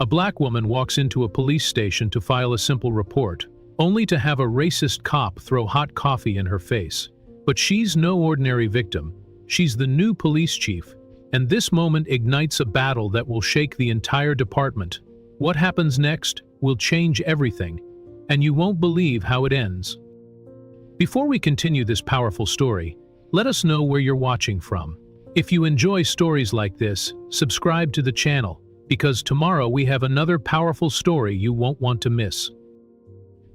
A black woman walks into a police station to file a simple report, only to have a racist cop throw hot coffee in her face. But she's no ordinary victim. She's the new police chief, and this moment ignites a battle that will shake the entire department. What happens next will change everything, and you won't believe how it ends. Before we continue this powerful story, let us know where you're watching from. If you enjoy stories like this, subscribe to the channel, because tomorrow we have another powerful story you won't want to miss.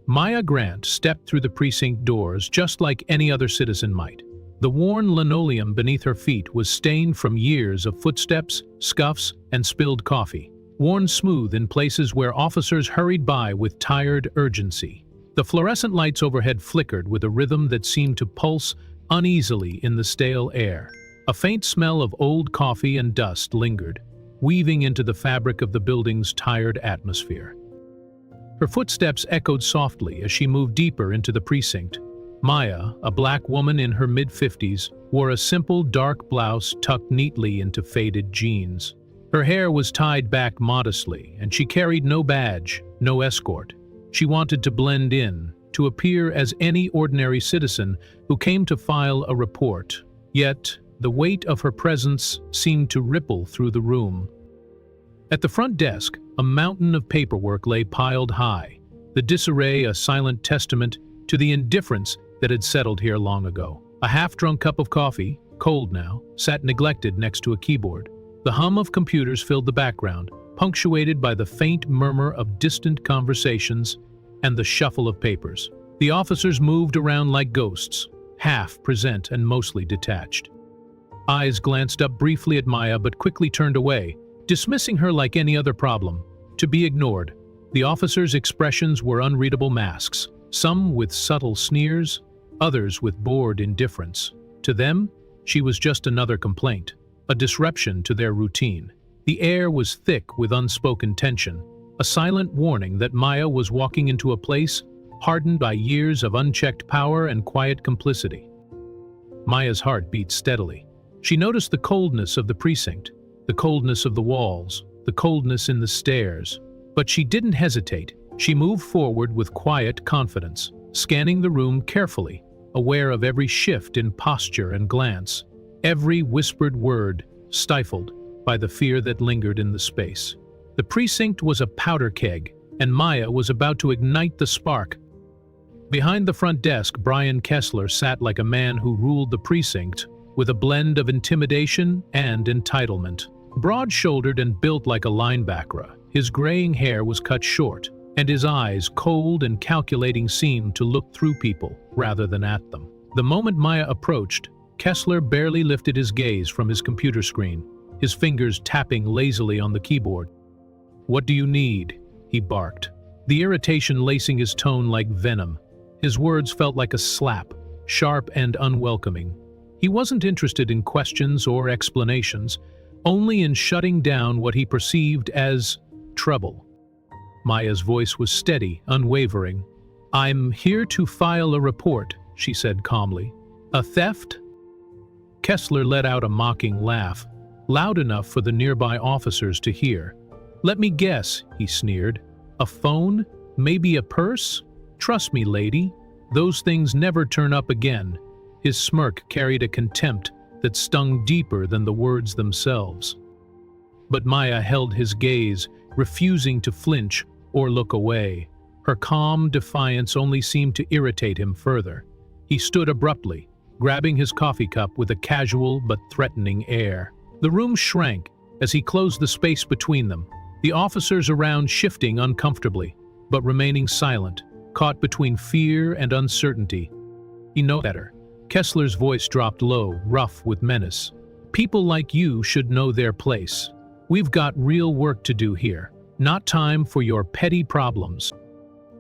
Maya Grant stepped through the precinct doors just like any other citizen might. The worn linoleum beneath her feet was stained from years of footsteps, scuffs, and spilled coffee, worn smooth in places where officers hurried by with tired urgency. The fluorescent lights overhead flickered with a rhythm that seemed to pulse uneasily in the stale air. A faint smell of old coffee and dust lingered, weaving into the fabric of the building's tired atmosphere. Her footsteps echoed softly as she moved deeper into the precinct. Maya, a black woman in her mid-50s, wore a simple dark blouse tucked neatly into faded jeans. Her hair was tied back modestly, and she carried no badge, no escort. She wanted to blend in, to appear as any ordinary citizen who came to file a report. Yet, the weight of her presence seemed to ripple through the room. At the front desk, a mountain of paperwork lay piled high, the disarray a silent testament to the indifference that had settled here long ago. A half-drunk cup of coffee, cold now, sat neglected next to a keyboard. The hum of computers filled the background, punctuated by the faint murmur of distant conversations and the shuffle of papers. The officers moved around like ghosts, half present and mostly detached. Eyes glanced up briefly at Maya but quickly turned away, dismissing her like any other problem, to be ignored. The officers' expressions were unreadable masks, some with subtle sneers, others with bored indifference. To them, she was just another complaint, a disruption to their routine. The air was thick with unspoken tension, a silent warning that Maya was walking into a place hardened by years of unchecked power and quiet complicity. Maya's heart beat steadily. She noticed the coldness of the precinct, the coldness of the walls, the coldness in the stairs. But she didn't hesitate. She moved forward with quiet confidence, scanning the room carefully, aware of every shift in posture and glance, every whispered word stifled by the fear that lingered in the space. The precinct was a powder keg, and Maya was about to ignite the spark. Behind the front desk, Brian Kessler sat like a man who ruled the precinct with a blend of intimidation and entitlement. Broad-shouldered and built like a linebacker, his graying hair was cut short, and his eyes, cold and calculating, seemed to look through people rather than at them. The moment Maya approached, Kessler barely lifted his gaze from his computer screen, his fingers tapping lazily on the keyboard. "What do you need?" he barked, the irritation lacing his tone like venom. His words felt like a slap, sharp and unwelcoming. He wasn't interested in questions or explanations, only in shutting down what he perceived as trouble. Maya's voice was steady, unwavering. "I'm here to file a report," she said calmly. "A theft?" Kessler let out a mocking laugh, loud enough for the nearby officers to hear. "Let me guess," he sneered. "A phone? Maybe a purse? Trust me, lady, those things never turn up again." His smirk carried a contempt that stung deeper than the words themselves. But Maya held his gaze, refusing to flinch or look away. Her calm defiance only seemed to irritate him further. He stood abruptly, grabbing his coffee cup with a casual but threatening air. The room shrank as he closed the space between them, the officers around shifting uncomfortably, but remaining silent, caught between fear and uncertainty. "You know better." Kessler's voice dropped low, rough with menace. "People like you should know their place. We've got real work to do here, not time for your petty problems."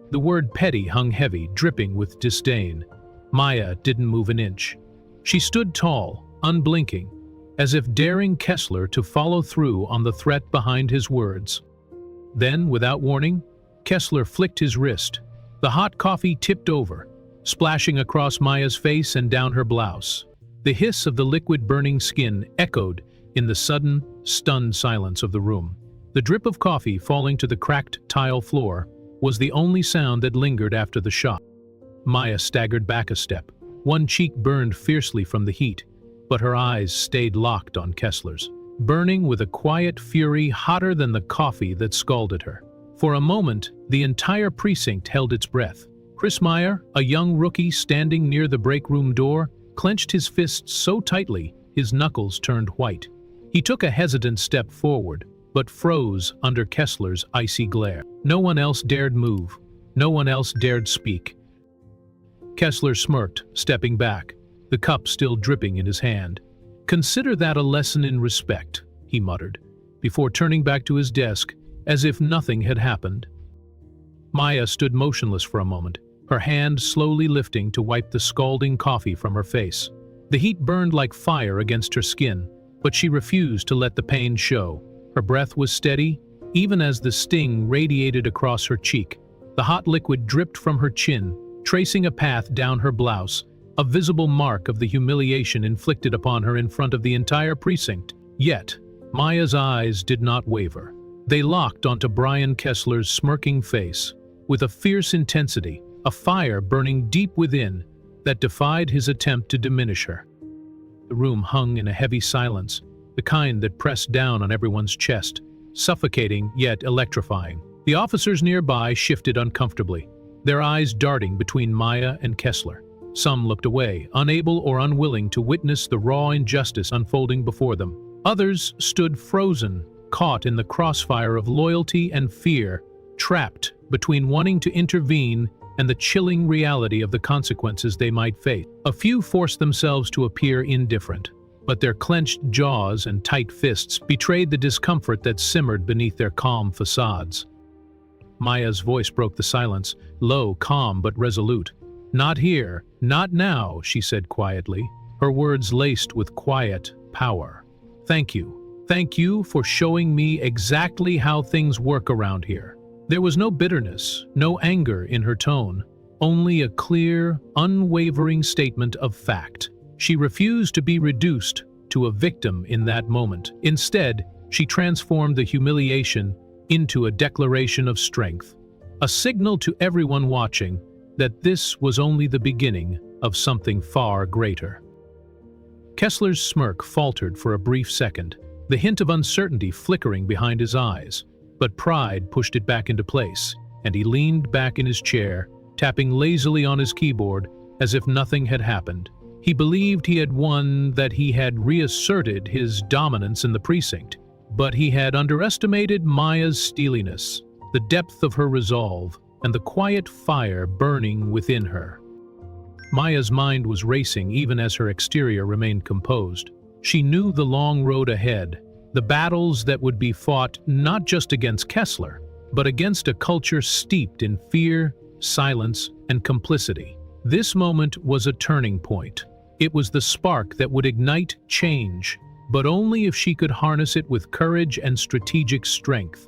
The word petty hung heavy, dripping with disdain. Maya didn't move an inch. She stood tall, unblinking, as if daring Kessler to follow through on the threat behind his words. Then, without warning, Kessler flicked his wrist. The hot coffee tipped over, splashing across Maya's face and down her blouse. The hiss of the liquid burning skin echoed in the sudden, stunned silence of the room. The drip of coffee falling to the cracked tile floor was the only sound that lingered after the shock. Maya staggered back a step. One cheek burned fiercely from the heat, but her eyes stayed locked on Kessler's, burning with a quiet fury hotter than the coffee that scalded her. For a moment, the entire precinct held its breath. Chris Meyer, a young rookie standing near the break room door, clenched his fists so tightly his knuckles turned white. He took a hesitant step forward, but froze under Kessler's icy glare. No one else dared move. No one else dared speak. Kessler smirked, stepping back, the cup still dripping in his hand. "Consider that a lesson in respect," he muttered, before turning back to his desk, as if nothing had happened. Maya stood motionless for a moment, her hand slowly lifting to wipe the scalding coffee from her face. The heat burned like fire against her skin, but she refused to let the pain show. Her breath was steady, even as the sting radiated across her cheek. The hot liquid dripped from her chin, tracing a path down her blouse, a visible mark of the humiliation inflicted upon her in front of the entire precinct. Yet, Maya's eyes did not waver. They locked onto Brian Kessler's smirking face, with a fierce intensity, a fire burning deep within that defied his attempt to diminish her. The room hung in a heavy silence, the kind that pressed down on everyone's chest, suffocating yet electrifying. The officers nearby shifted uncomfortably, their eyes darting between Maya and Kessler. Some looked away, unable or unwilling to witness the raw injustice unfolding before them. Others stood frozen, caught in the crossfire of loyalty and fear, trapped between wanting to intervene and the chilling reality of the consequences they might face. A few forced themselves to appear indifferent, but their clenched jaws and tight fists betrayed the discomfort that simmered beneath their calm facades. Maya's voice broke the silence, low, calm, but resolute. "Not here, not now," she said quietly, her words laced with quiet power. "Thank you. Thank you for showing me exactly how things work around here." There was no bitterness, no anger in her tone, only a clear, unwavering statement of fact. She refused to be reduced to a victim in that moment. Instead, she transformed the humiliation into a declaration of strength, a signal to everyone watching that this was only the beginning of something far greater. Kessler's smirk faltered for a brief second, the hint of uncertainty flickering behind his eyes, but pride pushed it back into place, and he leaned back in his chair, tapping lazily on his keyboard as if nothing had happened. He believed he had won, that he had reasserted his dominance in the precinct, but he had underestimated Maya's steeliness, the depth of her resolve, and the quiet fire burning within her. Maya's mind was racing even as her exterior remained composed. She knew the long road ahead, the battles that would be fought not just against Kessler, but against a culture steeped in fear, silence, and complicity. This moment was a turning point. It was the spark that would ignite change, but only if she could harness it with courage and strategic strength.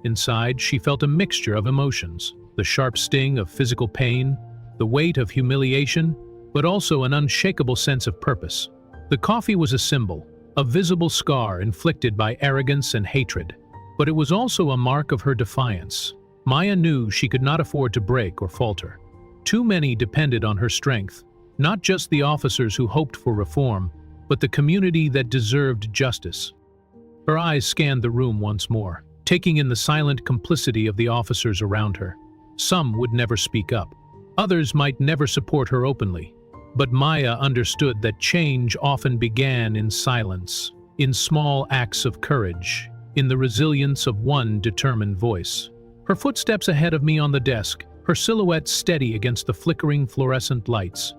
Inside, she felt a mixture of emotions, the sharp sting of physical pain, the weight of humiliation, but also an unshakable sense of purpose. The coffee was a symbol, a visible scar inflicted by arrogance and hatred, but it was also a mark of her defiance. Maya knew she could not afford to break or falter. Too many depended on her strength, not just the officers who hoped for reform, but the community that deserved justice. Her eyes scanned the room once more, taking in the silent complicity of the officers around her. Some would never speak up. Others might never support her openly. But Maya understood that change often began in silence, in small acts of courage, in the resilience of one determined voice. Her footsteps ahead of me on the desk, her silhouette steady against the flickering fluorescent lights.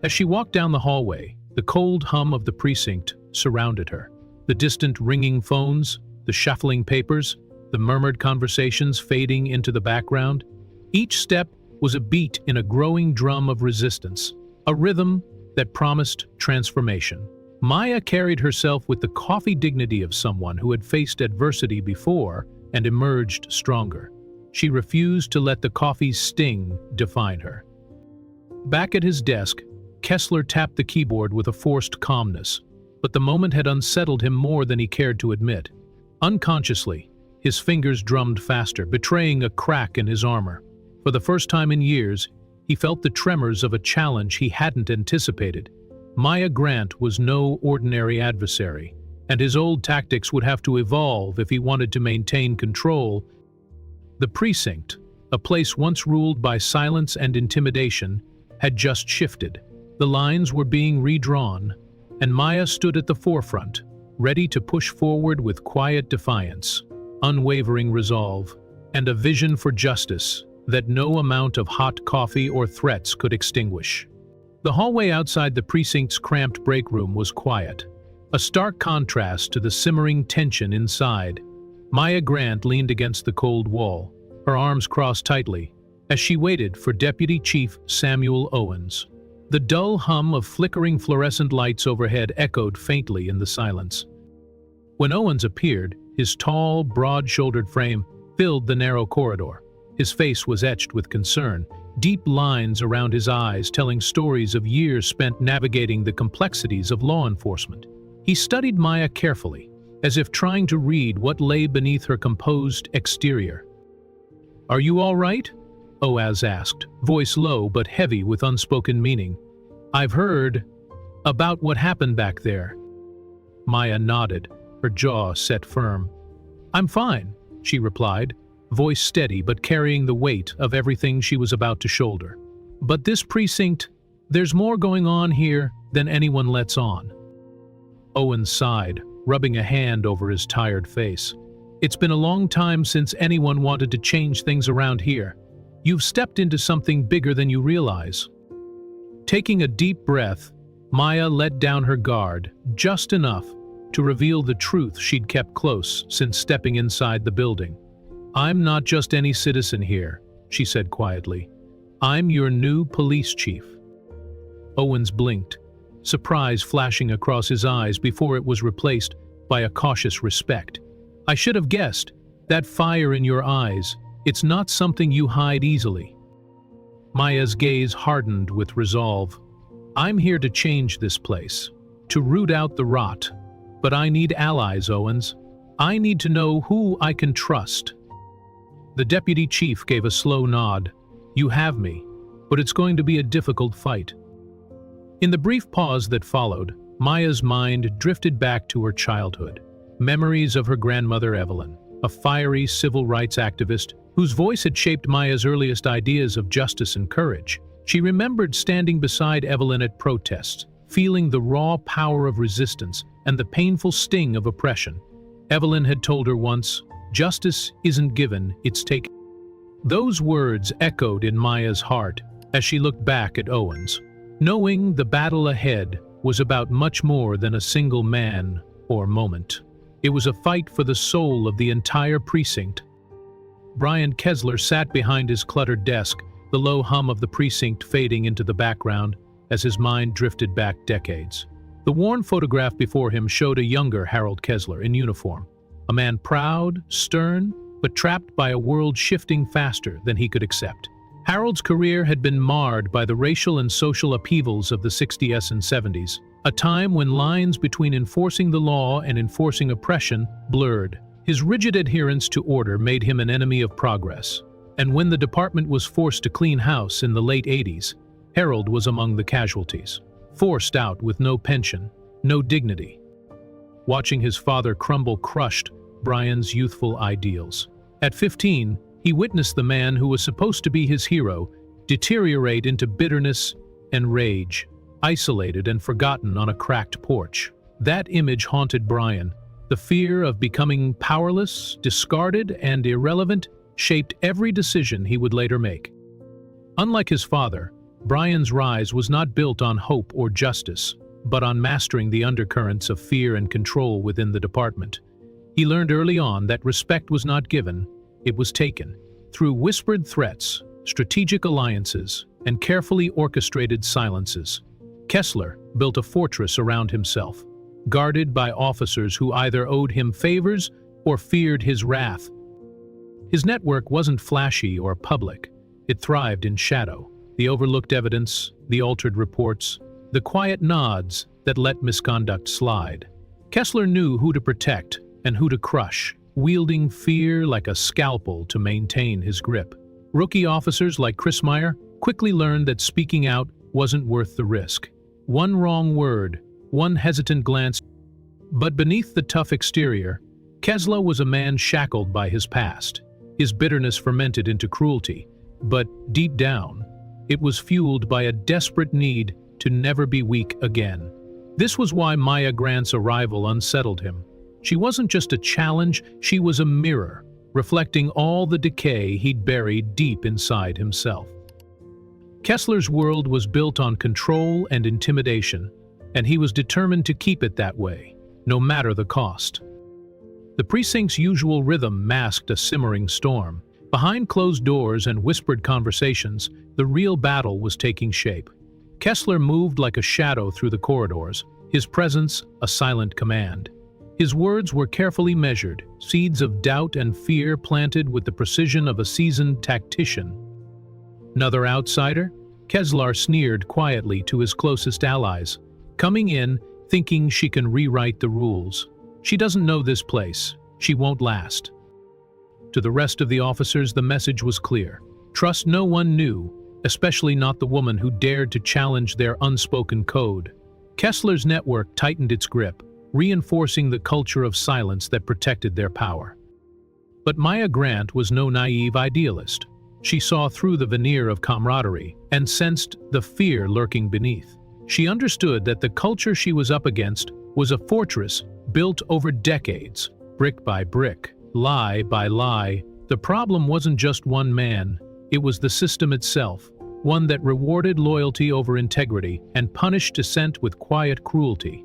As she walked down the hallway, the cold hum of the precinct surrounded her. The distant ringing phones, the shuffling papers, the murmured conversations fading into the background. Each step was a beat in a growing drum of resistance, a rhythm that promised transformation. Maya carried herself with the coffee dignity of someone who had faced adversity before and emerged stronger. She refused to let the coffee's sting define her. Back at his desk, Kessler tapped the keyboard with a forced calmness, but the moment had unsettled him more than he cared to admit. Unconsciously, his fingers drummed faster, betraying a crack in his armor. For the first time in years, he felt the tremors of a challenge he hadn't anticipated. Maya Grant was no ordinary adversary, and his old tactics would have to evolve if he wanted to maintain control. The precinct, a place once ruled by silence and intimidation, had just shifted. The lines were being redrawn, and Maya stood at the forefront, ready to push forward with quiet defiance, unwavering resolve, and a vision for justice that no amount of hot coffee or threats could extinguish. The hallway outside the precinct's cramped break room was quiet, a stark contrast to the simmering tension inside. Maya Grant leaned against the cold wall, her arms crossed tightly, as she waited for Deputy Chief Samuel Owens. The dull hum of flickering fluorescent lights overhead echoed faintly in the silence. When Owens appeared, his tall, broad-shouldered frame filled the narrow corridor. His face was etched with concern, deep lines around his eyes telling stories of years spent navigating the complexities of law enforcement. He studied Maya carefully, as if trying to read what lay beneath her composed exterior. "Are you all right?" Owens asked, voice low but heavy with unspoken meaning. "I've heard about what happened back there." Maya nodded, her jaw set firm. "I'm fine," she replied, voice steady but carrying the weight of everything she was about to shoulder. "But this precinct, there's more going on here than anyone lets on." Owens sighed, rubbing a hand over his tired face. "It's been a long time since anyone wanted to change things around here. You've stepped into something bigger than you realize." Taking a deep breath, Maya let down her guard, just enough to reveal the truth she'd kept close since stepping inside the building. "I'm not just any citizen here," she said quietly. "I'm your new police chief." Owens blinked, surprise flashing across his eyes before it was replaced by a cautious respect. "I should have guessed. That fire in your eyes, it's not something you hide easily." Maya's gaze hardened with resolve. "I'm here to change this place, to root out the rot. But I need allies, Owens. I need to know who I can trust." The deputy chief gave a slow nod. "You have me, but it's going to be a difficult fight." In the brief pause that followed, Maya's mind drifted back to her childhood. Memories of her grandmother Evelyn, a fiery civil rights activist whose voice had shaped Maya's earliest ideas of justice and courage. She remembered standing beside Evelyn at protests, feeling the raw power of resistance and the painful sting of oppression. Evelyn had told her once, "Justice isn't given, it's taken." Those words echoed in Maya's heart as she looked back at Owens, knowing the battle ahead was about much more than a single man or moment. It was a fight for the soul of the entire precinct. Brian Kessler sat behind his cluttered desk, the low hum of the precinct fading into the background as his mind drifted back decades. The worn photograph before him showed a younger Harold Kessler in uniform, a man proud, stern, but trapped by a world shifting faster than he could accept. Harold's career had been marred by the racial and social upheavals of the 60s and 70s, a time when lines between enforcing the law and enforcing oppression blurred. His rigid adherence to order made him an enemy of progress, and when the department was forced to clean house in the late 80s, Harold was among the casualties, forced out with no pension, no dignity. Watching his father crumble crushed Brian's youthful ideals. At 15, he witnessed the man who was supposed to be his hero deteriorate into bitterness and rage, isolated and forgotten on a cracked porch. That image haunted Brian. The fear of becoming powerless, discarded, and irrelevant shaped every decision he would later make. Unlike his father, Brian's rise was not built on hope or justice, but on mastering the undercurrents of fear and control within the department. He learned early on that respect was not given, it was taken, through whispered threats, strategic alliances, and carefully orchestrated silences. Kessler built a fortress around himself, guarded by officers who either owed him favors or feared his wrath. His network wasn't flashy or public, it thrived in shadow. The overlooked evidence, the altered reports, the quiet nods that let misconduct slide. Kessler knew who to protect and who to crush, wielding fear like a scalpel to maintain his grip. Rookie officers like Chris Meyer quickly learned that speaking out wasn't worth the risk. One wrong word, one hesitant glance. But beneath the tough exterior, Kesler was a man shackled by his past. His bitterness fermented into cruelty, but deep down, it was fueled by a desperate need to never be weak again. This was why Maya Grant's arrival unsettled him. She wasn't just a challenge, she was a mirror, reflecting all the decay he'd buried deep inside himself. Kessler's world was built on control and intimidation, and he was determined to keep it that way, no matter the cost. The precinct's usual rhythm masked a simmering storm. Behind closed doors and whispered conversations, the real battle was taking shape. Kessler moved like a shadow through the corridors, his presence a silent command. His words were carefully measured, seeds of doubt and fear planted with the precision of a seasoned tactician. Another outsider? Kessler sneered quietly to his closest allies, coming in thinking she can rewrite the rules. She doesn't know this place. She won't last. To the rest of the officers, the message was clear. Trust no one new, especially not the woman who dared to challenge their unspoken code. Kessler's network tightened its grip, reinforcing the culture of silence that protected their power. But Maya Grant was no naive idealist. She saw through the veneer of camaraderie and sensed the fear lurking beneath. She understood that the culture she was up against was a fortress built over decades, brick by brick, lie by lie. The problem wasn't just one man, it was the system itself, one that rewarded loyalty over integrity and punished dissent with quiet cruelty.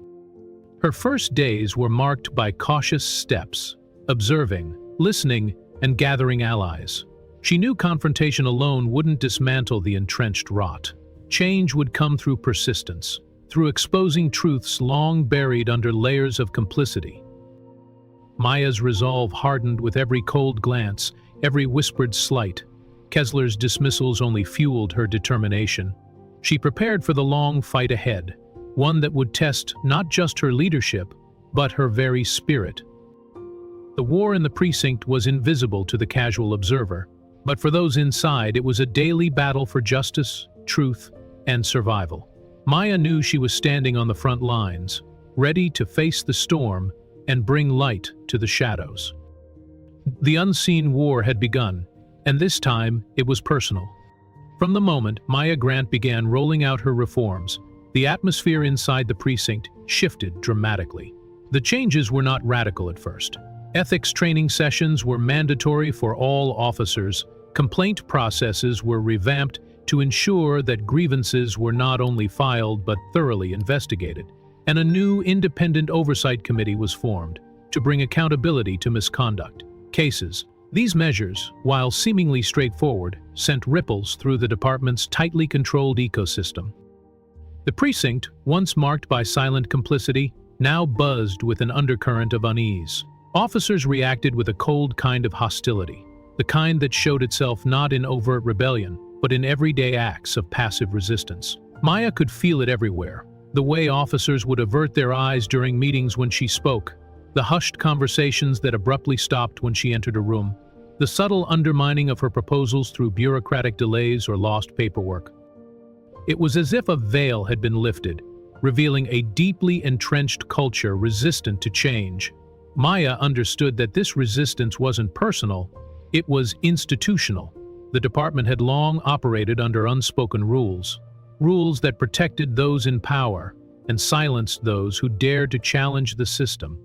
Her first days were marked by cautious steps, observing, listening, and gathering allies. She knew confrontation alone wouldn't dismantle the entrenched rot. Change would come through persistence, through exposing truths long buried under layers of complicity. Maya's resolve hardened with every cold glance, every whispered slight. Kessler's dismissals only fueled her determination. She prepared for the long fight ahead, one that would test not just her leadership, but her very spirit. The war in the precinct was invisible to the casual observer, but for those inside it was a daily battle for justice, truth, and survival. Maya knew she was standing on the front lines, ready to face the storm and bring light to the shadows. The unseen war had begun, and this time it was personal. From the moment Maya Grant began rolling out her reforms, the atmosphere inside the precinct shifted dramatically. The changes were not radical at first. Ethics training sessions were mandatory for all officers, complaint processes were revamped to ensure that grievances were not only filed but thoroughly investigated, and a new independent oversight committee was formed to bring accountability to misconduct cases. These measures, while seemingly straightforward, sent ripples through the department's tightly controlled ecosystem. The precinct, once marked by silent complicity, now buzzed with an undercurrent of unease. Officers reacted with a cold kind of hostility, the kind that showed itself not in overt rebellion, but in everyday acts of passive resistance. Maya could feel it everywhere, the way officers would avert their eyes during meetings when she spoke, the hushed conversations that abruptly stopped when she entered a room, the subtle undermining of her proposals through bureaucratic delays or lost paperwork. It was as if a veil had been lifted, revealing a deeply entrenched culture resistant to change. Maya understood that this resistance wasn't personal, it was institutional. The department had long operated under unspoken rules, rules that protected those in power and silenced those who dared to challenge the system.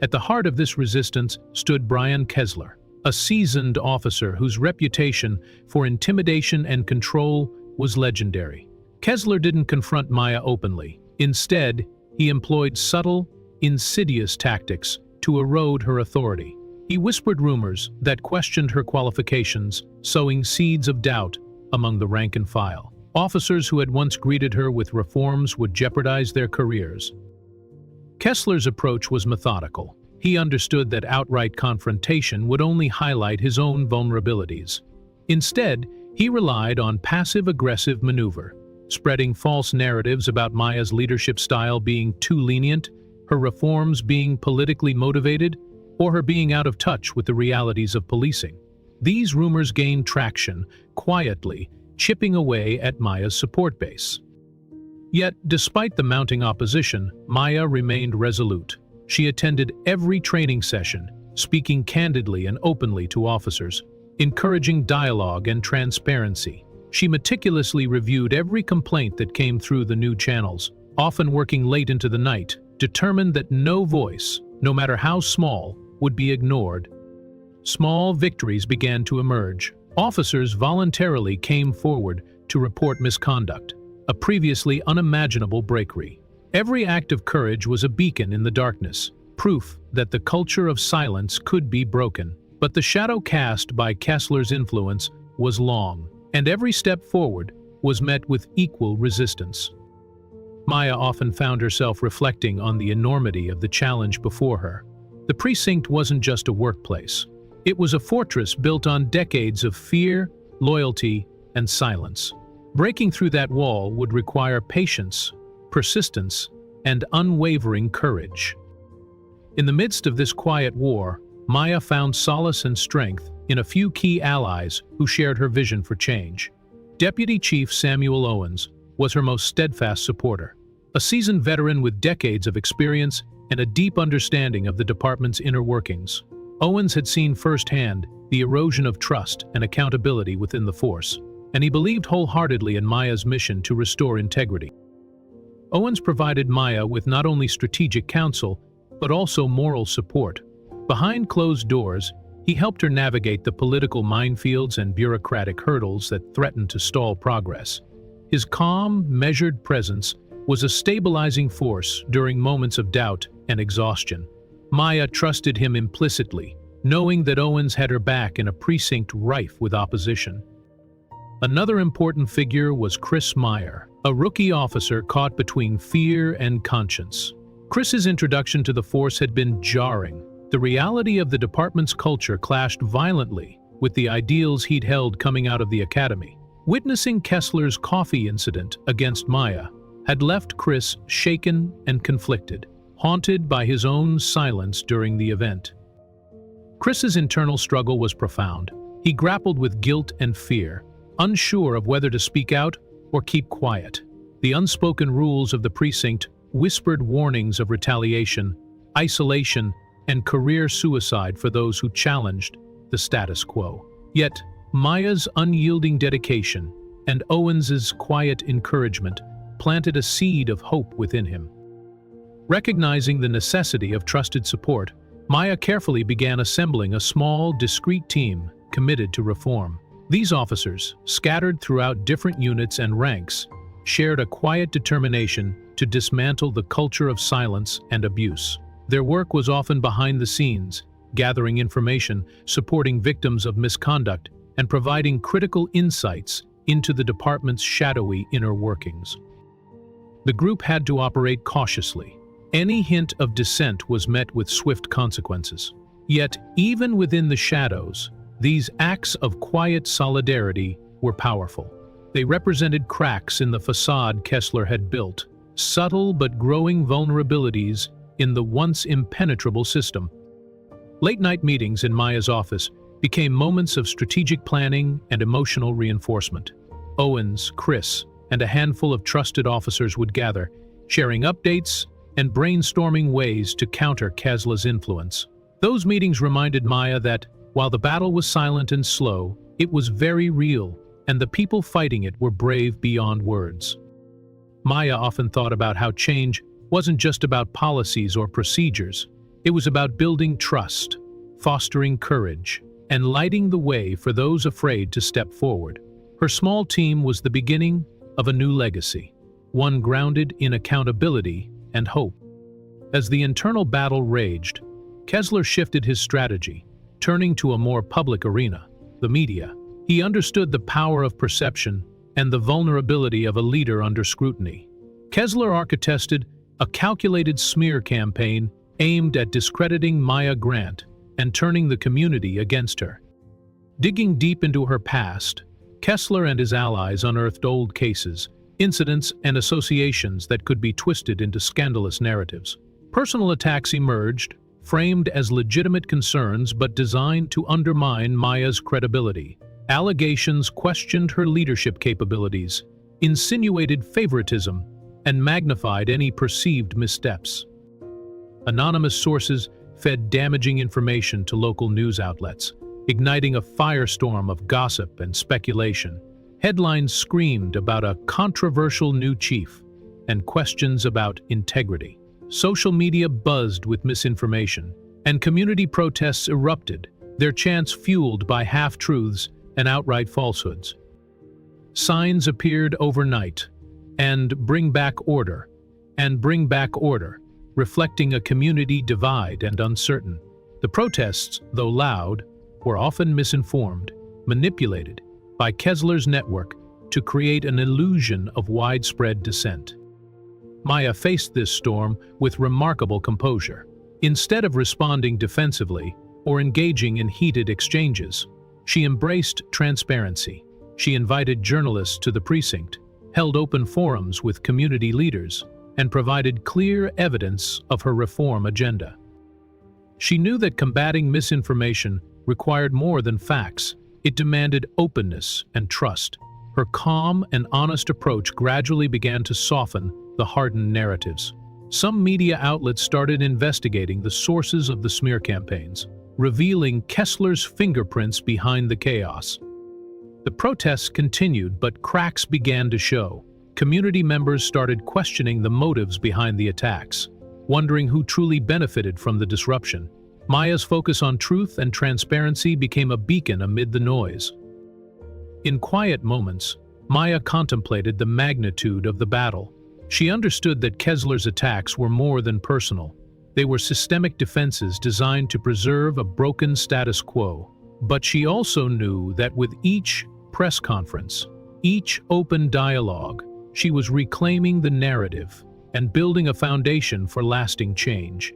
At the heart of this resistance stood Brian Kessler, a seasoned officer whose reputation for intimidation and control was legendary. Kessler didn't confront Maya openly. Instead, he employed subtle, insidious tactics to erode her authority. He whispered rumors that questioned her qualifications, sowing seeds of doubt among the rank and file. Officers who had once greeted her with reforms would jeopardize their careers. Kessler's approach was methodical. He understood that outright confrontation would only highlight his own vulnerabilities. Instead, he relied on passive-aggressive maneuver, spreading false narratives about Maya's leadership style being too lenient, her reforms being politically motivated, or her being out of touch with the realities of policing. These rumors gained traction, quietly chipping away at Maya's support base. Yet, despite the mounting opposition, Maya remained resolute. She attended every training session, speaking candidly and openly to officers, encouraging dialogue and transparency. She meticulously reviewed every complaint that came through the new channels, often working late into the night, determined that no voice, no matter how small, would be ignored. Small victories began to emerge. Officers voluntarily came forward to report misconduct, a previously unimaginable bravery. Every act of courage was a beacon in the darkness, proof that the culture of silence could be broken. But the shadow cast by Kessler's influence was long, and every step forward was met with equal resistance. Maya often found herself reflecting on the enormity of the challenge before her. The precinct wasn't just a workplace. It was a fortress built on decades of fear, loyalty, and silence. Breaking through that wall would require patience, persistence, and unwavering courage. In the midst of this quiet war, Maya found solace and strength in a few key allies who shared her vision for change. Deputy Chief Samuel Owens was her most steadfast supporter, a seasoned veteran with decades of experience and a deep understanding of the department's inner workings. Owens had seen firsthand the erosion of trust and accountability within the force, and he believed wholeheartedly in Maya's mission to restore integrity. Owens provided Maya with not only strategic counsel, but also moral support. Behind closed doors, he helped her navigate the political minefields and bureaucratic hurdles that threatened to stall progress. His calm, measured presence was a stabilizing force during moments of doubt and exhaustion. Maya trusted him implicitly, knowing that Owens had her back in a precinct rife with opposition. Another important figure was Chris Meyer, a rookie officer caught between fear and conscience. Chris's introduction to the force had been jarring. The reality of the department's culture clashed violently with the ideals he'd held coming out of the academy. Witnessing Kessler's coffee incident against Maya had left Chris shaken and conflicted, haunted by his own silence during the event. Chris's internal struggle was profound. He grappled with guilt and fear, unsure of whether to speak out or keep quiet. The unspoken rules of the precinct whispered warnings of retaliation, isolation, and career suicide for those who challenged the status quo. Yet, Maya's unyielding dedication and Owens's quiet encouragement planted a seed of hope within him. Recognizing the necessity of trusted support, Maya carefully began assembling a small, discreet team committed to reform. These officers, scattered throughout different units and ranks, shared a quiet determination to dismantle the culture of silence and abuse. Their work was often behind the scenes, gathering information, supporting victims of misconduct, and providing critical insights into the department's shadowy inner workings. The group had to operate cautiously. Any hint of dissent was met with swift consequences. Yet, even within the shadows, these acts of quiet solidarity were powerful. They represented cracks in the facade Kessler had built, subtle but growing vulnerabilities in the once impenetrable system. Late-night meetings in Maya's office became moments of strategic planning and emotional reinforcement. Owens, Chris, and a handful of trusted officers would gather, sharing updates and brainstorming ways to counter Kessler's influence. Those meetings reminded Maya that, while the battle was silent and slow, it was very real, and the people fighting it were brave beyond words. Maya often thought about how change wasn't just about policies or procedures. It was about building trust, fostering courage, and lighting the way for those afraid to step forward. Her small team was the beginning of a new legacy, one grounded in accountability and hope. As the internal battle raged, Kessler shifted his strategy, turning to a more public arena, the media. He understood the power of perception and the vulnerability of a leader under scrutiny. Kessler architected a calculated smear campaign aimed at discrediting Maya Grant and turning the community against her. Digging deep into her past, Kessler and his allies unearthed old cases, incidents, and associations that could be twisted into scandalous narratives. Personal attacks emerged, framed as legitimate concerns but designed to undermine Maya's credibility. Allegations questioned her leadership capabilities, insinuated favoritism, and magnified any perceived missteps. Anonymous sources fed damaging information to local news outlets, igniting a firestorm of gossip and speculation. Headlines screamed about a controversial new chief and questions about integrity. Social media buzzed with misinformation, and community protests erupted, their chants fueled by half-truths and outright falsehoods. Signs appeared overnight, and bring back order, reflecting a community divide and uncertain. The protests, though loud, were often misinformed, manipulated by Kessler's network to create an illusion of widespread dissent. Maya faced this storm with remarkable composure. Instead of responding defensively or engaging in heated exchanges, she embraced transparency. She invited journalists to the precinct, held open forums with community leaders, and provided clear evidence of her reform agenda. She knew that combating misinformation required more than facts. It demanded openness and trust. Her calm and honest approach gradually began to soften the hardened narratives. Some media outlets started investigating the sources of the smear campaigns, revealing Kessler's fingerprints behind the chaos. The protests continued, but cracks began to show. Community members started questioning the motives behind the attacks, wondering who truly benefited from the disruption. Maya's focus on truth and transparency became a beacon amid the noise. In quiet moments, Maya contemplated the magnitude of the battle. She understood that Kessler's attacks were more than personal. They were systemic defenses designed to preserve a broken status quo. But she also knew that with each press conference, each open dialogue, she was reclaiming the narrative and building a foundation for lasting change.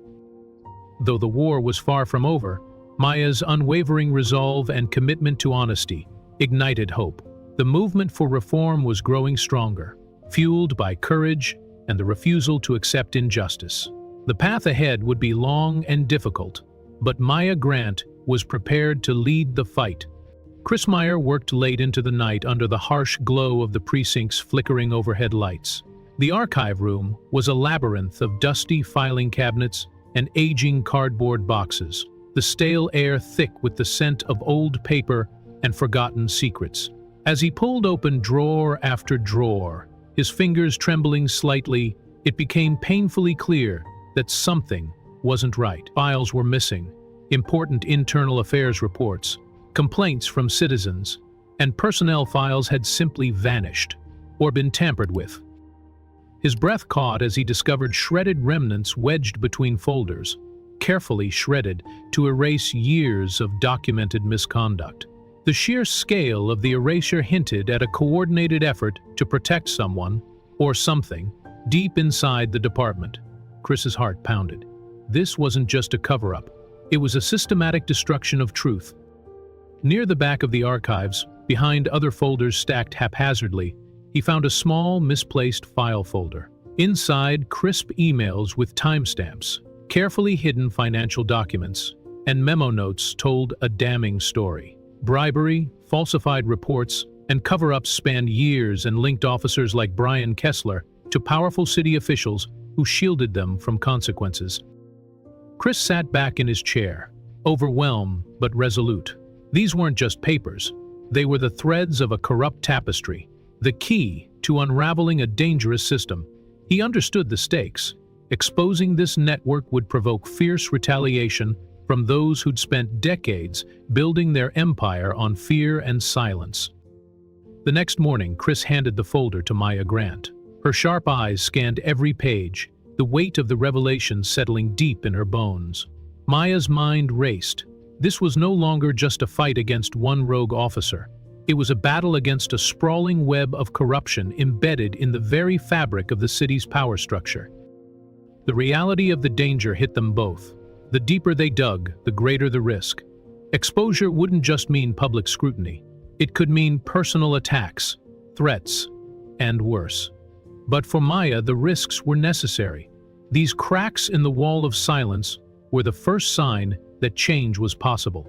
Though the war was far from over, Maya's unwavering resolve and commitment to honesty ignited hope. The movement for reform was growing stronger, fueled by courage and the refusal to accept injustice. The path ahead would be long and difficult, but Maya Grant was prepared to lead the fight. Chris Meyer worked late into the night under the harsh glow of the precinct's flickering overhead lights. The archive room was a labyrinth of dusty filing cabinets and aging cardboard boxes, the stale air thick with the scent of old paper and forgotten secrets. As he pulled open drawer after drawer, his fingers trembling slightly, it became painfully clear that something wasn't right. Files were missing, important internal affairs reports, complaints from citizens, and personnel files had simply vanished or been tampered with. His breath caught as he discovered shredded remnants wedged between folders, carefully shredded to erase years of documented misconduct. The sheer scale of the erasure hinted at a coordinated effort to protect someone, or something, deep inside the department. Chris's heart pounded. This wasn't just a cover-up. It was a systematic destruction of truth. Near the back of the archives, behind other folders stacked haphazardly, he found a small, misplaced file folder. Inside, crisp emails with timestamps, carefully hidden financial documents, and memo notes told a damning story. Bribery, falsified reports, and cover-ups spanned years and linked officers like Brian Kessler to powerful city officials who shielded them from consequences. Chris sat back in his chair, overwhelmed but resolute. These weren't just papers. They were the threads of a corrupt tapestry, the key to unraveling a dangerous system. He understood the stakes. Exposing this network would provoke fierce retaliation from those who'd spent decades building their empire on fear and silence. The next morning, Chris handed the folder to Maya Grant. Her sharp eyes scanned every page, the weight of the revelation settling deep in her bones. Maya's mind raced. This was no longer just a fight against one rogue officer. It was a battle against a sprawling web of corruption embedded in the very fabric of the city's power structure. The reality of the danger hit them both. The deeper they dug, the greater the risk. Exposure wouldn't just mean public scrutiny. It could mean personal attacks, threats, and worse. But for Maya, the risks were necessary. These cracks in the wall of silence were the first sign that change was possible.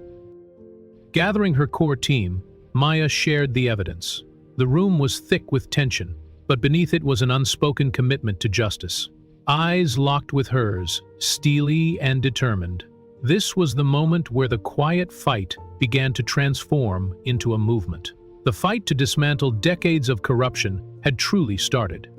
Gathering her core team, Maya shared the evidence. The room was thick with tension, but beneath it was an unspoken commitment to justice. Eyes locked with hers, steely and determined. This was the moment where the quiet fight began to transform into a movement. The fight to dismantle decades of corruption had truly started.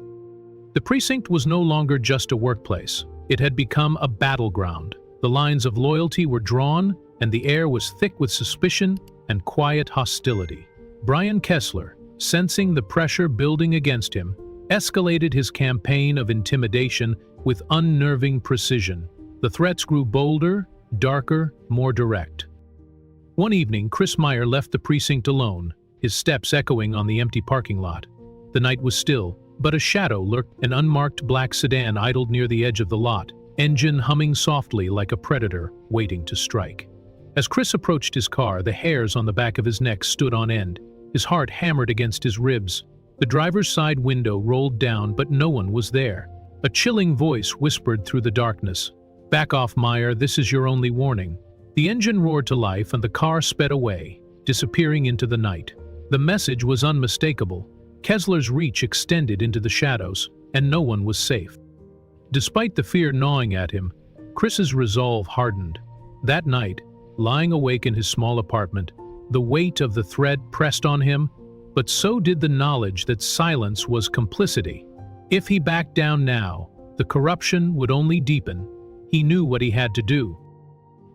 The precinct was no longer just a workplace. It had become a battleground. The lines of loyalty were drawn, and the air was thick with suspicion and quiet hostility. Brian Kessler, sensing the pressure building against him, escalated his campaign of intimidation with unnerving precision. The threats grew bolder, darker, more direct. One evening, Chris Meyer left the precinct alone, his steps echoing on the empty parking lot. The night was still, but a shadow lurked. An unmarked black sedan idled near the edge of the lot, engine humming softly like a predator waiting to strike. As Chris approached his car, the hairs on the back of his neck stood on end. His heart hammered against his ribs. The driver's side window rolled down, but no one was there. A chilling voice whispered through the darkness, "Back off, Meyer, this is your only warning." The engine roared to life and the car sped away, disappearing into the night. The message was unmistakable. Kessler's reach extended into the shadows, and no one was safe. Despite the fear gnawing at him, Chris's resolve hardened. That night, lying awake in his small apartment, the weight of the threat pressed on him, but so did the knowledge that silence was complicity. If he backed down now, the corruption would only deepen. He knew what he had to do.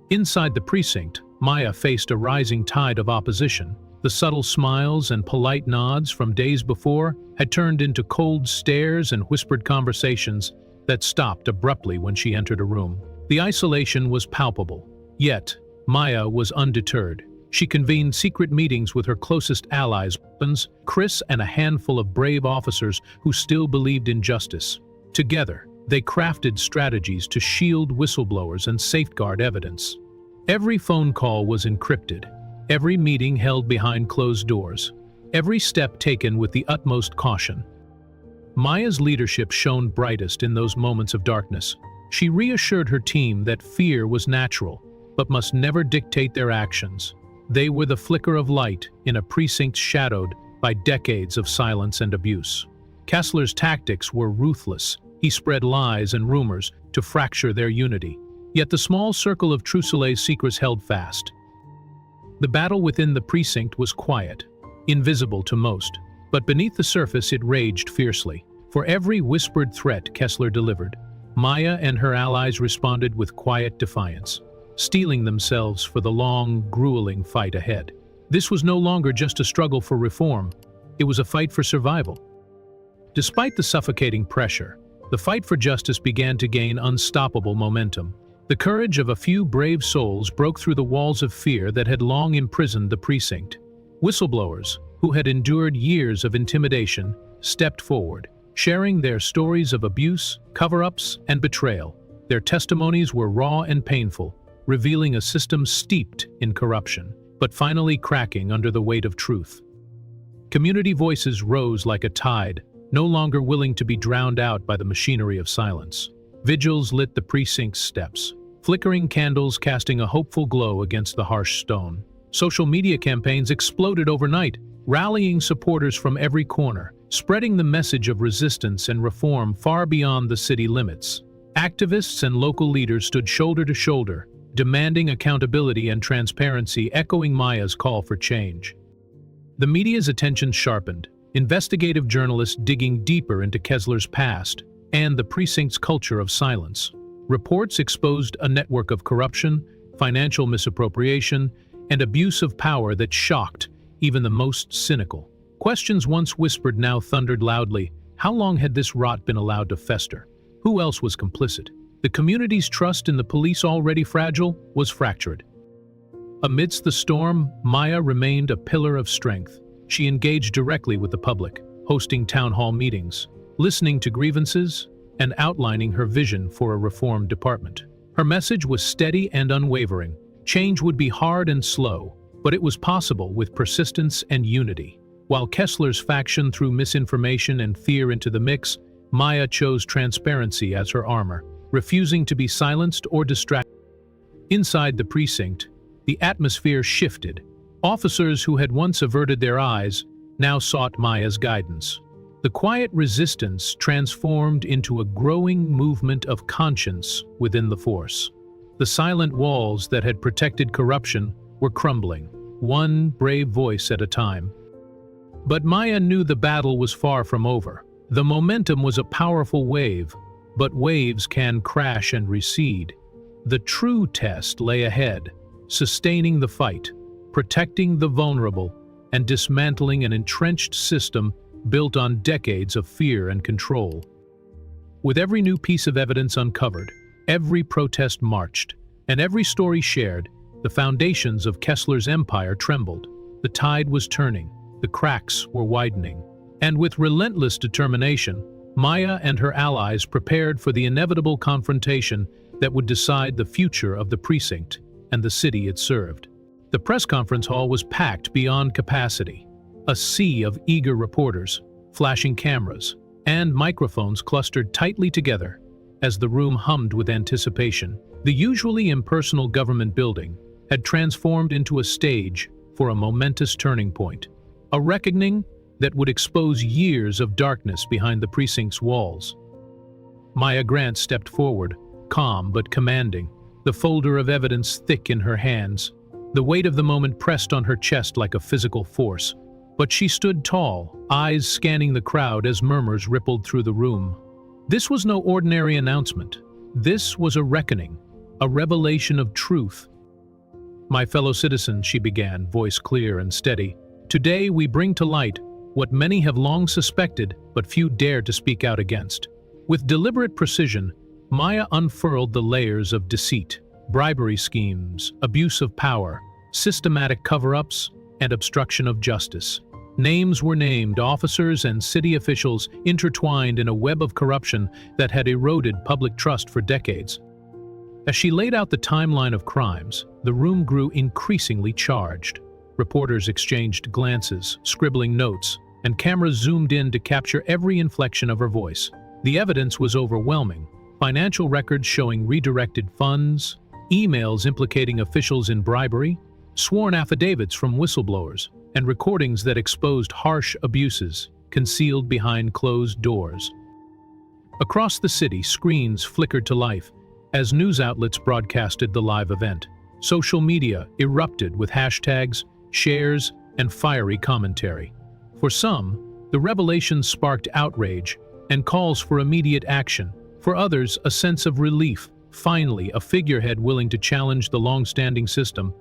Inside the precinct, Maya faced a rising tide of opposition. The subtle smiles and polite nods from days before had turned into cold stares and whispered conversations that stopped abruptly when she entered a room. The isolation was palpable, yet Maya was undeterred. She convened secret meetings with her closest allies, Chris and a handful of brave officers who still believed in justice. Together, they crafted strategies to shield whistleblowers and safeguard evidence. Every phone call was encrypted, every meeting held behind closed doors, every step taken with the utmost caution. Maya's leadership shone brightest in those moments of darkness. She reassured her team that fear was natural, but must never dictate their actions. They were the flicker of light in a precinct shadowed by decades of silence and abuse. Kessler's tactics were ruthless. He spread lies and rumors to fracture their unity. Yet the small circle of Trussell's secrets held fast. The battle within the precinct was quiet, invisible to most, but beneath the surface it raged fiercely. For every whispered threat Kessler delivered, Maya and her allies responded with quiet defiance, steeling themselves for the long, grueling fight ahead. This was no longer just a struggle for reform, it was a fight for survival. Despite the suffocating pressure, the fight for justice began to gain unstoppable momentum. The courage of a few brave souls broke through the walls of fear that had long imprisoned the precinct. Whistleblowers, who had endured years of intimidation, stepped forward, sharing their stories of abuse, cover-ups, and betrayal. Their testimonies were raw and painful, revealing a system steeped in corruption, but finally cracking under the weight of truth. Community voices rose like a tide, no longer willing to be drowned out by the machinery of silence. Vigils lit the precinct's steps, flickering candles casting a hopeful glow against the harsh stone. Social media campaigns exploded overnight, rallying supporters from every corner, spreading the message of resistance and reform far beyond the city limits. Activists and local leaders stood shoulder to shoulder, demanding accountability and transparency, echoing Maya's call for change. The media's attention sharpened, investigative journalists digging deeper into Kessler's past and the precinct's culture of silence. Reports exposed a network of corruption, financial misappropriation, and abuse of power that shocked even the most cynical. Questions once whispered now thundered loudly. How long had this rot been allowed to fester? Who else was complicit? The community's trust in the police, already fragile, was fractured. Amidst the storm, Maya remained a pillar of strength. She engaged directly with the public, hosting town hall meetings, listening to grievances, and outlining her vision for a reformed department. Her message was steady and unwavering. Change would be hard and slow, but it was possible with persistence and unity. While Kessler's faction threw misinformation and fear into the mix, Maya chose transparency as her armor. refusing to be silenced or distracted. Inside the precinct, the atmosphere shifted. Officers who had once averted their eyes now sought Maya's guidance. The quiet resistance transformed into a growing movement of conscience within the force. The silent walls that had protected corruption were crumbling, one brave voice at a time. But Maya knew the battle was far from over. The momentum was a powerful wave, but waves can crash and recede. The true test lay ahead, sustaining the fight, protecting the vulnerable, and dismantling an entrenched system built on decades of fear and control. With every new piece of evidence uncovered, every protest marched, and every story shared, the foundations of Kessler's empire trembled. The tide was turning, the cracks were widening. And with relentless determination, Maya and her allies prepared for the inevitable confrontation that would decide the future of the precinct and the city it served. The press conference hall was packed beyond capacity. A sea of eager reporters, flashing cameras, and microphones clustered tightly together as the room hummed with anticipation. The usually impersonal government building had transformed into a stage for a momentous turning point, a reckoning that would expose years of darkness behind the precinct's walls. Maya Grant stepped forward, calm but commanding, the folder of evidence thick in her hands. The weight of the moment pressed on her chest like a physical force. But she stood tall, eyes scanning the crowd as murmurs rippled through the room. This was no ordinary announcement. This was a reckoning, a revelation of truth. "My fellow citizens," she began, voice clear and steady, "today we bring to light what many have long suspected but few dare to speak out against." With deliberate precision, Maya unfurled the layers of deceit, bribery schemes, abuse of power, systematic cover-ups, and obstruction of justice. Names were named, officers and city officials intertwined in a web of corruption that had eroded public trust for decades. As she laid out the timeline of crimes, the room grew increasingly charged. Reporters exchanged glances, scribbling notes, and cameras zoomed in to capture every inflection of her voice. The evidence was overwhelming. Financial records showing redirected funds, emails implicating officials in bribery, sworn affidavits from whistleblowers, and recordings that exposed harsh abuses concealed behind closed doors. Across the city, screens flickered to life as news outlets broadcasted the live event. Social media erupted with hashtags, shares, and fiery commentary. For some, the revelation sparked outrage and calls for immediate action. For others, a sense of relief, finally a figurehead willing to challenge the long-standing system.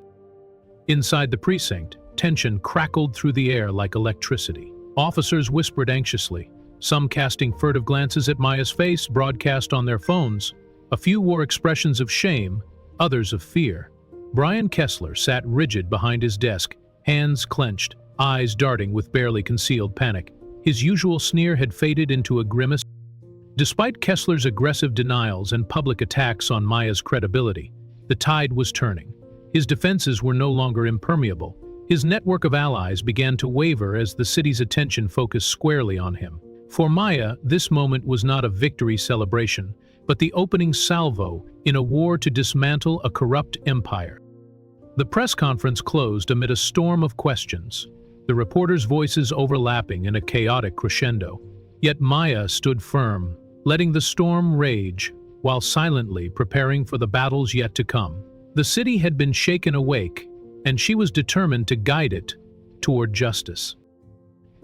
Inside the precinct, tension crackled through the air like electricity. Officers whispered anxiously, some casting furtive glances at Maya's face broadcast on their phones. A few wore expressions of shame, others of fear. Brian Kessler sat rigid behind his desk, hands clenched, eyes darting with barely concealed panic. His usual sneer had faded into a grimace. Despite Kessler's aggressive denials and public attacks on Maya's credibility, the tide was turning. His defenses were no longer impermeable. His network of allies began to waver as the city's attention focused squarely on him. For Maya, this moment was not a victory celebration, but the opening salvo in a war to dismantle a corrupt empire. The press conference closed amid a storm of questions, the reporters' voices overlapping in a chaotic crescendo. Yet Maya stood firm, letting the storm rage while silently preparing for the battles yet to come. The city had been shaken awake, and she was determined to guide it toward justice.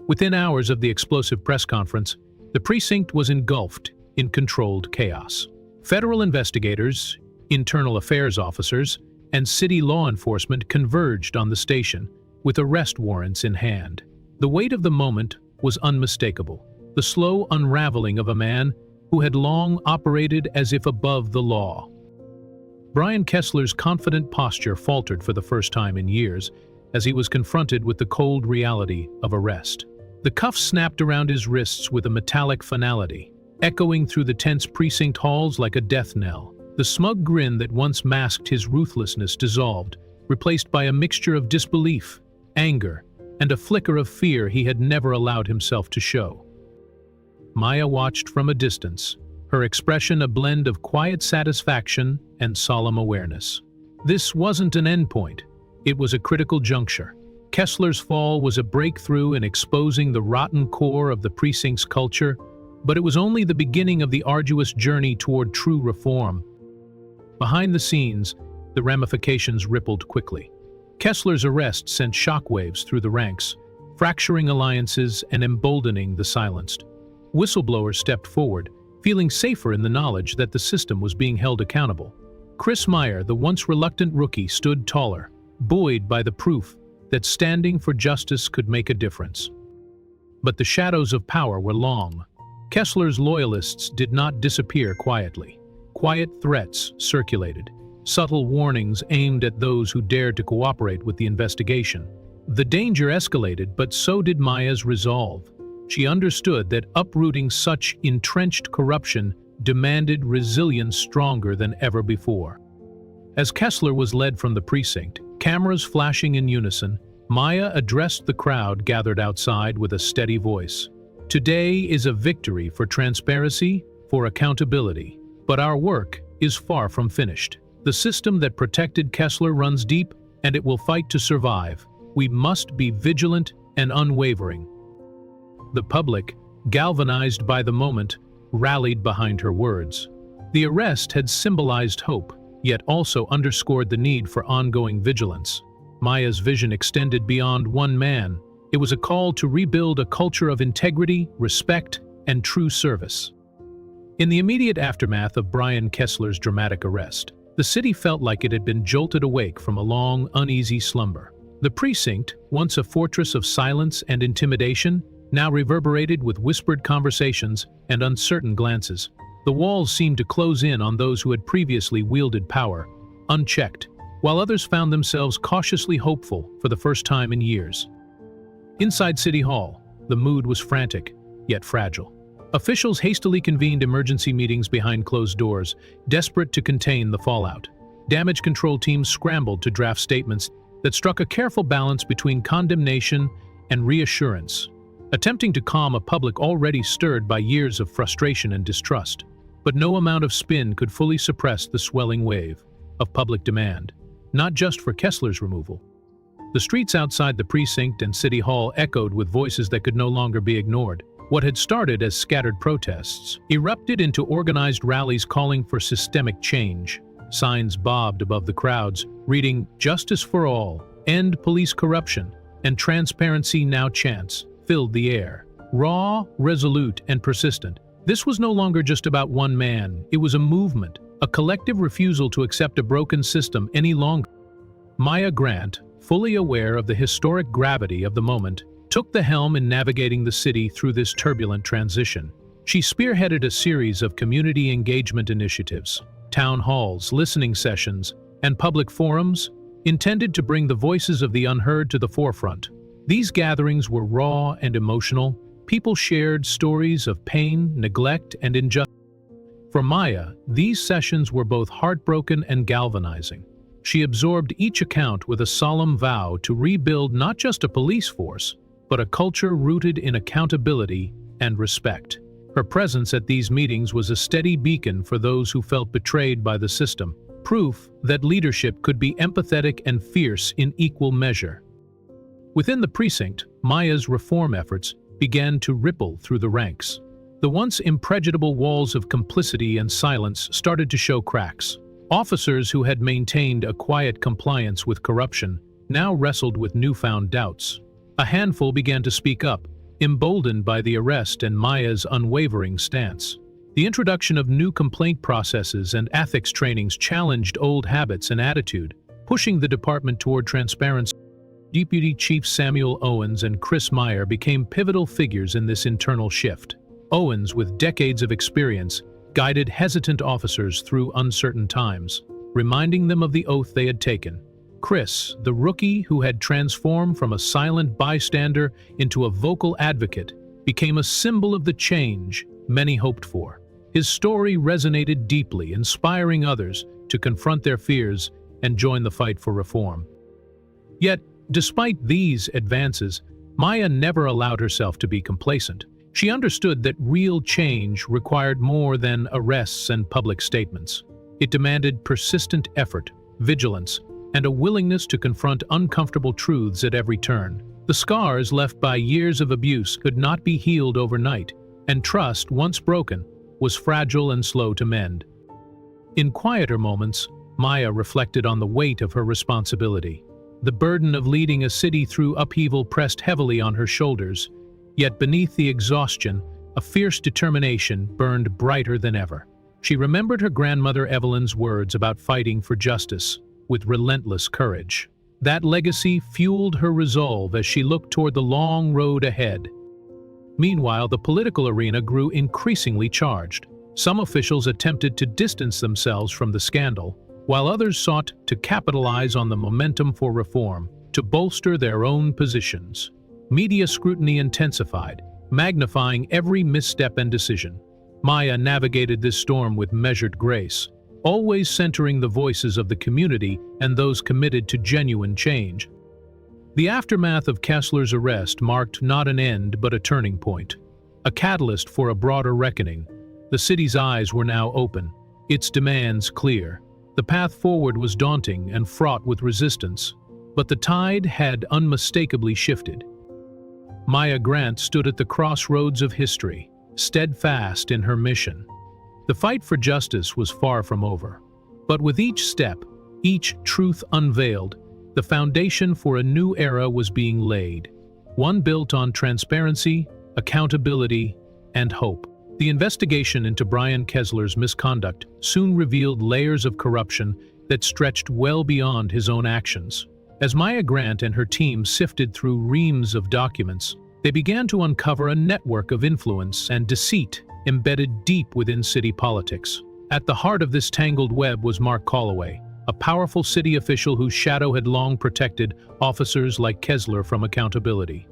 Within hours of the explosive press conference, the precinct was engulfed in controlled chaos. Federal investigators, internal affairs officers, and city law enforcement converged on the station, with arrest warrants in hand. The weight of the moment was unmistakable, the slow unraveling of a man who had long operated as if above the law. Brian Kessler's confident posture faltered for the first time in years as he was confronted with the cold reality of arrest. The cuffs snapped around his wrists with a metallic finality, echoing through the tense precinct halls like a death knell. The smug grin that once masked his ruthlessness dissolved, replaced by a mixture of disbelief, anger, and a flicker of fear he had never allowed himself to show. Maya watched from a distance, her expression a blend of quiet satisfaction and solemn awareness. This wasn't an endpoint. It was a critical juncture. Kessler's fall was a breakthrough in exposing the rotten core of the precinct's culture, but it was only the beginning of the arduous journey toward true reform. Behind the scenes, the ramifications rippled quickly. Kessler's arrest sent shockwaves through the ranks, fracturing alliances and emboldening the silenced. Whistleblowers stepped forward, feeling safer in the knowledge that the system was being held accountable. Chris Meyer, the once reluctant rookie, stood taller, buoyed by the proof that standing for justice could make a difference. But the shadows of power were long. Kessler's loyalists did not disappear quietly. Quiet threats circulated, subtle warnings aimed at those who dared to cooperate with the investigation. The danger escalated, but so did Maya's resolve. She understood that uprooting such entrenched corruption demanded resilience stronger than ever before. As Kessler was led from the precinct, cameras flashing in unison, Maya addressed the crowd gathered outside with a steady voice. Today is a victory for transparency, for accountability. But our work is far from finished. The system that protected Kessler runs deep, and it will fight to survive. We must be vigilant and unwavering. The public, galvanized by the moment, rallied behind her words. The arrest had symbolized hope, yet also underscored the need for ongoing vigilance. Maya's vision extended beyond one man. It was a call to rebuild a culture of integrity, respect, and true service. In the immediate aftermath of Brian Kessler's dramatic arrest, the city felt like it had been jolted awake from a long, uneasy slumber. The precinct, once a fortress of silence and intimidation, now reverberated with whispered conversations and uncertain glances. The walls seemed to close in on those who had previously wielded power, unchecked, while others found themselves cautiously hopeful for the first time in years. Inside City Hall, the mood was frantic, yet fragile. Officials hastily convened emergency meetings behind closed doors, desperate to contain the fallout. Damage control teams scrambled to draft statements that struck a careful balance between condemnation and reassurance, attempting to calm a public already stirred by years of frustration and distrust. But no amount of spin could fully suppress the swelling wave of public demand, not just for Kessler's removal. The streets outside the precinct and City Hall echoed with voices that could no longer be ignored. What had started as scattered protests erupted into organized rallies calling for systemic change. Signs bobbed above the crowds, reading, "Justice for all, end police corruption, and transparency now chants," filled the air. Raw, resolute, and persistent. This was no longer just about one man. It was a movement, a collective refusal to accept a broken system any longer. Maya Grant, fully aware of the historic gravity of the moment, took the helm in navigating the city through this turbulent transition. She spearheaded a series of community engagement initiatives, town halls, listening sessions, and public forums intended to bring the voices of the unheard to the forefront. These gatherings were raw and emotional. People shared stories of pain, neglect, and injustice. For Maya, these sessions were both heartbroken and galvanizing. She absorbed each account with a solemn vow to rebuild not just a police force, but a culture rooted in accountability and respect. Her presence at these meetings was a steady beacon for those who felt betrayed by the system, proof that leadership could be empathetic and fierce in equal measure. Within the precinct, Maya's reform efforts began to ripple through the ranks. The once impregnable walls of complicity and silence started to show cracks. Officers who had maintained a quiet compliance with corruption now wrestled with newfound doubts. A handful began to speak up, emboldened by the arrest and Maya's unwavering stance. The introduction of new complaint processes and ethics trainings challenged old habits and attitude, pushing the department toward transparency. Deputy Chief Samuel Owens and Chris Meyer became pivotal figures in this internal shift. Owens, with decades of experience, guided hesitant officers through uncertain times, reminding them of the oath they had taken. Chris, the rookie who had transformed from a silent bystander into a vocal advocate, became a symbol of the change many hoped for. His story resonated deeply, inspiring others to confront their fears and join the fight for reform. Yet, despite these advances, Maya never allowed herself to be complacent. She understood that real change required more than arrests and public statements. It demanded persistent effort, vigilance, and a willingness to confront uncomfortable truths at every turn. The scars left by years of abuse could not be healed overnight, and trust, once broken, was fragile and slow to mend. In quieter moments, Maya reflected on the weight of her responsibility. The burden of leading a city through upheaval pressed heavily on her shoulders, yet beneath the exhaustion, a fierce determination burned brighter than ever. She remembered her grandmother Evelyn's words about fighting for justice with relentless courage. That legacy fueled her resolve as she looked toward the long road ahead. Meanwhile, the political arena grew increasingly charged. Some officials attempted to distance themselves from the scandal, while others sought to capitalize on the momentum for reform to bolster their own positions. Media scrutiny intensified, magnifying every misstep and decision. Maya navigated this storm with measured grace, always centering the voices of the community and those committed to genuine change. The aftermath of Kessler's arrest marked not an end but a turning point, a catalyst for a broader reckoning. The city's eyes were now open, its demands clear. The path forward was daunting and fraught with resistance, but the tide had unmistakably shifted. Maya Grant stood at the crossroads of history, steadfast in her mission. The fight for justice was far from over, but with each step, each truth unveiled, the foundation for a new era was being laid, one built on transparency, accountability, and hope. The investigation into Brian Kessler's misconduct soon revealed layers of corruption that stretched well beyond his own actions. As Maya Grant and her team sifted through reams of documents, they began to uncover a network of influence and deceit embedded deep within city politics. At the heart of this tangled web was Mark Calloway, a powerful city official whose shadow had long protected officers like Kessler from accountability.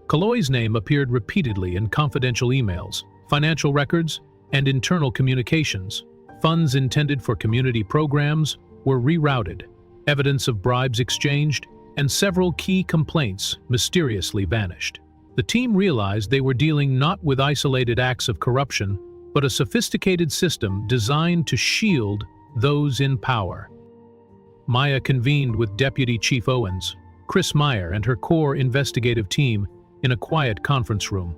Calloway's name appeared repeatedly in confidential emails, financial records, and internal communications. Funds intended for community programs were rerouted, evidence of bribes exchanged, and several key complaints mysteriously vanished. The team realized they were dealing not with isolated acts of corruption, but a sophisticated system designed to shield those in power. Maya convened with Deputy Chief Owens, Chris Meyer, and her core investigative team in a quiet conference room.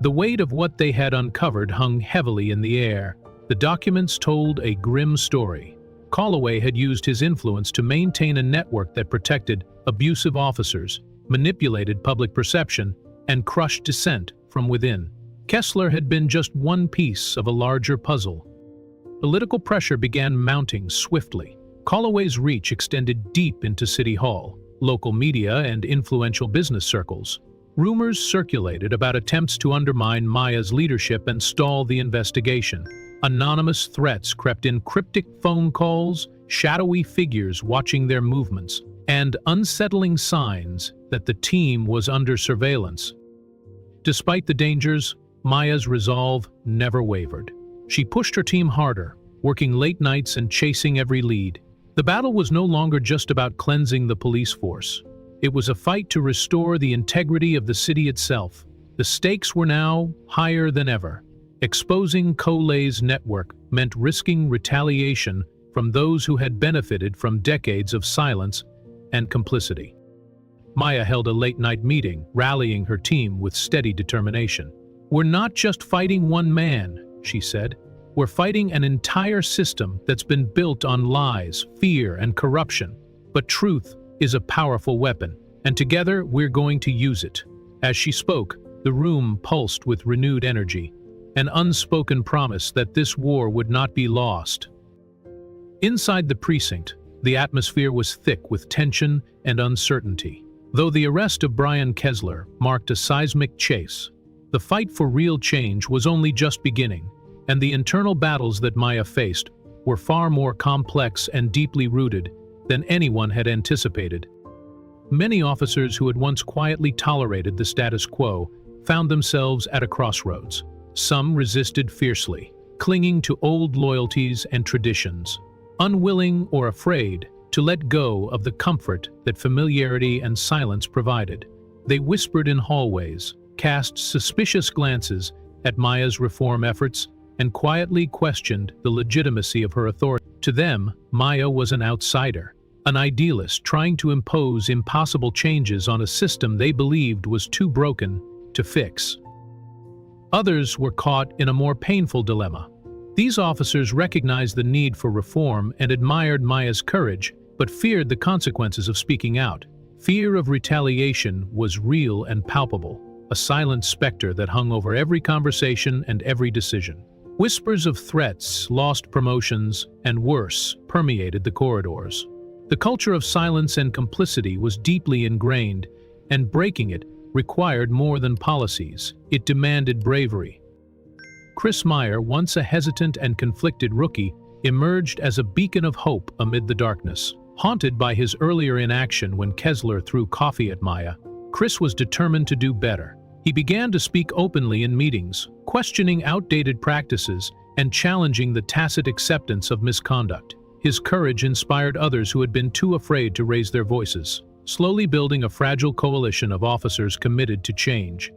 The weight of what they had uncovered hung heavily in the air. The documents told a grim story. Calloway had used his influence to maintain a network that protected abusive officers, manipulated public perception, and crushed dissent from within. Kessler had been just one piece of a larger puzzle. Political pressure began mounting swiftly. Calloway's reach extended deep into City Hall, local media, and influential business circles. Rumors circulated about attempts to undermine Maya's leadership and stall the investigation. Anonymous threats crept in, cryptic phone calls, shadowy figures watching their movements, and unsettling signs that the team was under surveillance. Despite the dangers, Maya's resolve never wavered. She pushed her team harder, working late nights and chasing every lead. The battle was no longer just about cleansing the police force. It was a fight to restore the integrity of the city itself. The stakes were now higher than ever. Exposing Calloway's network meant risking retaliation from those who had benefited from decades of silence and complicity. Maya held a late-night meeting, rallying her team with steady determination. "We're not just fighting one man," she said. "We're fighting an entire system that's been built on lies, fear, and corruption. But truth is a powerful weapon, and together we're going to use it." As she spoke, the room pulsed with renewed energy, an unspoken promise that this war would not be lost. Inside the precinct, the atmosphere was thick with tension and uncertainty. Though the arrest of Brian Kessler marked a seismic chase, the fight for real change was only just beginning, and the internal battles that Maya faced were far more complex and deeply rooted than anyone had anticipated. Many officers who had once quietly tolerated the status quo found themselves at a crossroads. Some resisted fiercely, clinging to old loyalties and traditions, unwilling or afraid to let go of the comfort that familiarity and silence provided. They whispered in hallways, cast suspicious glances at Maya's reform efforts and quietly questioned the legitimacy of her authority. To them, Maya was an outsider, an idealist trying to impose impossible changes on a system they believed was too broken to fix. Others were caught in a more painful dilemma. These officers recognized the need for reform and admired Maya's courage, but feared the consequences of speaking out. Fear of retaliation was real and palpable, a silent specter that hung over every conversation and every decision. Whispers of threats, lost promotions, and worse permeated the corridors. The culture of silence and complicity was deeply ingrained, and breaking it required more than policies. It demanded bravery. Chris Meyer, once a hesitant and conflicted rookie, emerged as a beacon of hope amid the darkness. Haunted by his earlier inaction when Kessler threw coffee at Maya, Chris was determined to do better. He began to speak openly in meetings, questioning outdated practices and challenging the tacit acceptance of misconduct. His courage inspired others who had been too afraid to raise their voices, slowly building a fragile coalition of officers committed to change.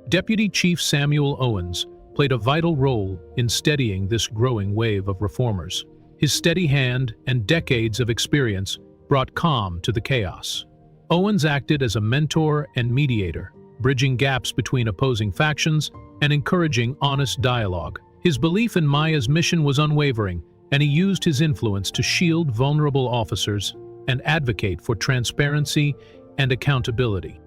Deputy Chief Samuel Owens played a vital role in steadying this growing wave of reformers. His steady hand and decades of experience brought calm to the chaos. Owens acted as a mentor and mediator, bridging gaps between opposing factions and encouraging honest dialogue. His belief in Maya's mission was unwavering, and he used his influence to shield vulnerable officers and advocate for transparency and accountability.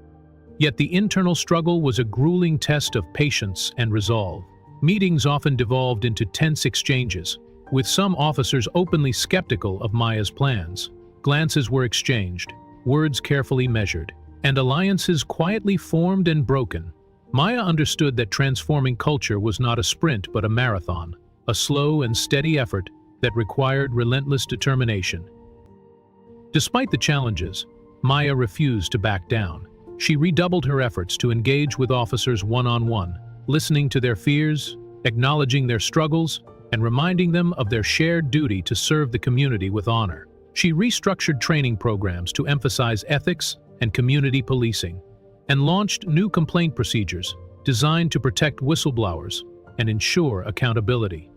Yet the internal struggle was a grueling test of patience and resolve. Meetings often devolved into tense exchanges, with some officers openly skeptical of Maya's plans. Glances were exchanged, words carefully measured, and alliances quietly formed and broken. Maya understood that transforming culture was not a sprint but a marathon, a slow and steady effort that required relentless determination. Despite the challenges, Maya refused to back down. She redoubled her efforts to engage with officers one-on-one, listening to their fears, acknowledging their struggles, and reminding them of their shared duty to serve the community with honor. She restructured training programs to emphasize ethics and community policing, and launched new complaint procedures designed to protect whistleblowers and ensure accountability.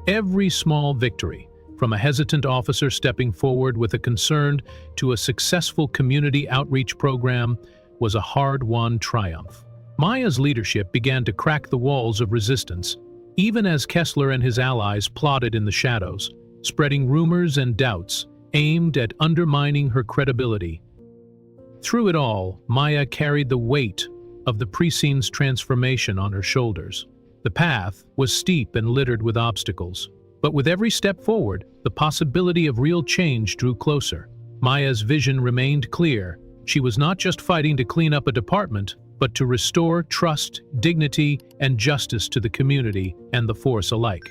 Every small victory, from a hesitant officer stepping forward with a concern to a successful community outreach program, was a hard-won triumph. Maya's leadership began to crack the walls of resistance, even as Kessler and his allies plotted in the shadows, spreading rumors and doubts aimed at undermining her credibility. Through it all, Maya carried the weight of the precinct's transformation on her shoulders. The path was steep and littered with obstacles, but with every step forward, the possibility of real change drew closer. Maya's vision remained clear. She was not just fighting to clean up a department, but to restore trust, dignity, and justice to the community and the force alike.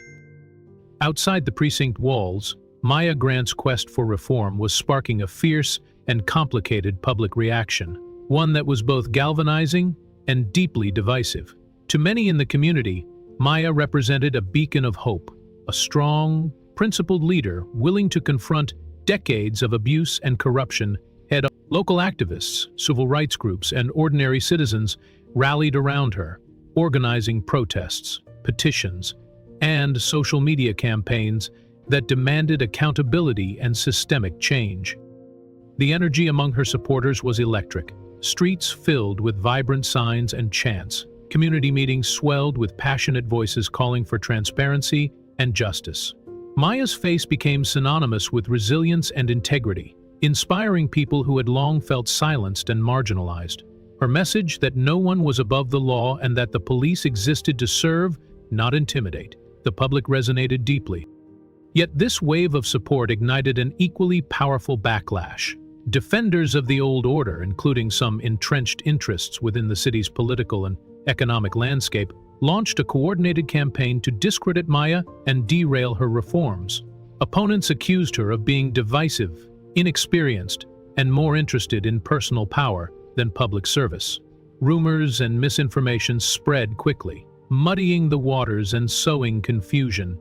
Outside the precinct walls, Maya Grant's quest for reform was sparking a fierce and complicated public reaction, one that was both galvanizing and deeply divisive. To many in the community, Maya represented a beacon of hope, a strong, principled leader willing to confront decades of abuse and corruption head-on. Local activists, civil rights groups, and ordinary citizens rallied around her, organizing protests, petitions, and social media campaigns that demanded accountability and systemic change. The energy among her supporters was electric, streets filled with vibrant signs and chants. Community meetings swelled with passionate voices calling for transparency and justice. Maya's face became synonymous with resilience and integrity, inspiring people who had long felt silenced and marginalized. Her message that no one was above the law and that the police existed to serve, not intimidate, the public resonated deeply. Yet this wave of support ignited an equally powerful backlash. Defenders of the old order, including some entrenched interests within the city's political and economic landscape, launched a coordinated campaign to discredit Maya and derail her reforms. Opponents accused her of being divisive, inexperienced, and more interested in personal power than public service. Rumors and misinformation spread quickly, muddying the waters and sowing confusion.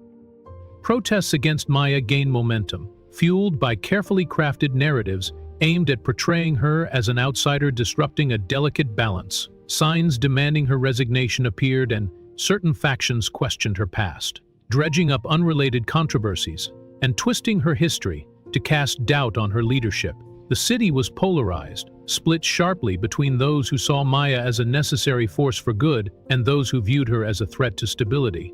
Protests against Maya gained momentum, fueled by carefully crafted narratives aimed at portraying her as an outsider disrupting a delicate balance. Signs demanding her resignation appeared, and certain factions questioned her past, dredging up unrelated controversies and twisting her history to cast doubt on her leadership. The city was polarized, split sharply between those who saw Maya as a necessary force for good and those who viewed her as a threat to stability.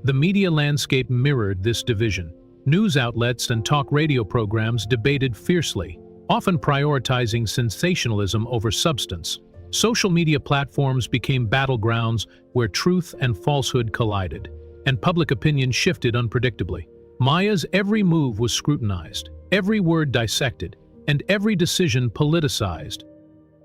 The media landscape mirrored this division. News outlets and talk radio programs debated fiercely, often prioritizing sensationalism over substance. Social media platforms became battlegrounds where truth and falsehood collided, and public opinion shifted unpredictably. Maya's every move was scrutinized, every word dissected, and every decision politicized.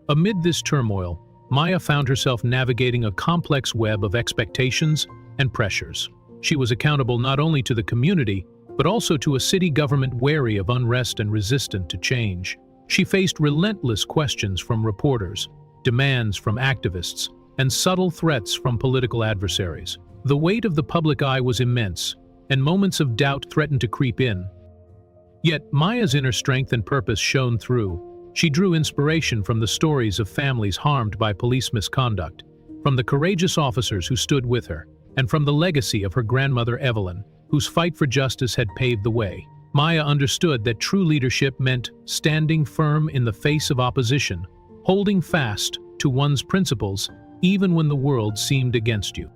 Amid this turmoil, Maya found herself navigating a complex web of expectations and pressures. She was accountable not only to the community, but also to a city government wary of unrest and resistant to change. She faced relentless questions from reporters, demands from activists, and subtle threats from political adversaries. The weight of the public eye was immense, and moments of doubt threatened to creep in. Yet Maya's inner strength and purpose shone through. She drew inspiration from the stories of families harmed by police misconduct, from the courageous officers who stood with her, and from the legacy of her grandmother Evelyn, whose fight for justice had paved the way. Maya understood that true leadership meant standing firm in the face of opposition, holding fast to one's principles even when the world seemed against you.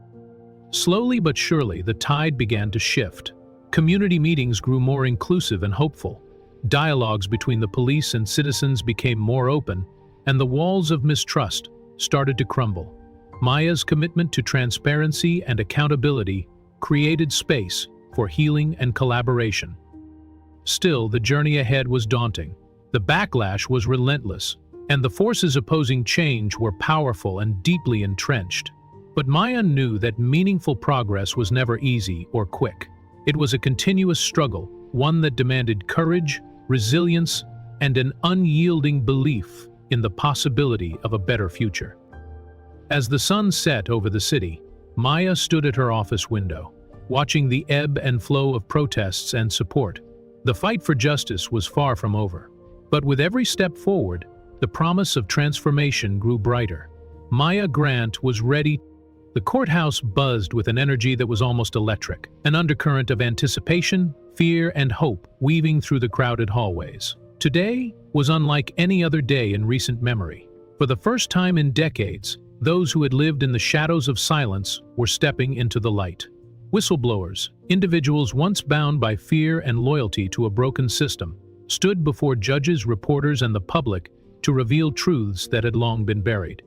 Slowly but surely, the tide began to shift. Community meetings grew more inclusive and hopeful. Dialogues between the police and citizens became more open, and the walls of mistrust started to crumble. Maya's commitment to transparency and accountability created space for healing and collaboration. Still, the journey ahead was daunting. The backlash was relentless, and the forces opposing change were powerful and deeply entrenched. But Maya knew that meaningful progress was never easy or quick. It was a continuous struggle, one that demanded courage, resilience, and an unyielding belief in the possibility of a better future. As the sun set over the city, Maya stood at her office window, watching the ebb and flow of protests and support. The fight for justice was far from over. But with every step forward, the promise of transformation grew brighter. Maya Grant was ready. The courthouse buzzed with an energy that was almost electric, an undercurrent of anticipation, fear, and hope weaving through the crowded hallways. Today was unlike any other day in recent memory. For the first time in decades, those who had lived in the shadows of silence were stepping into the light. Whistleblowers, individuals once bound by fear and loyalty to a broken system, stood before judges, reporters, and the public to reveal truths that had long been buried.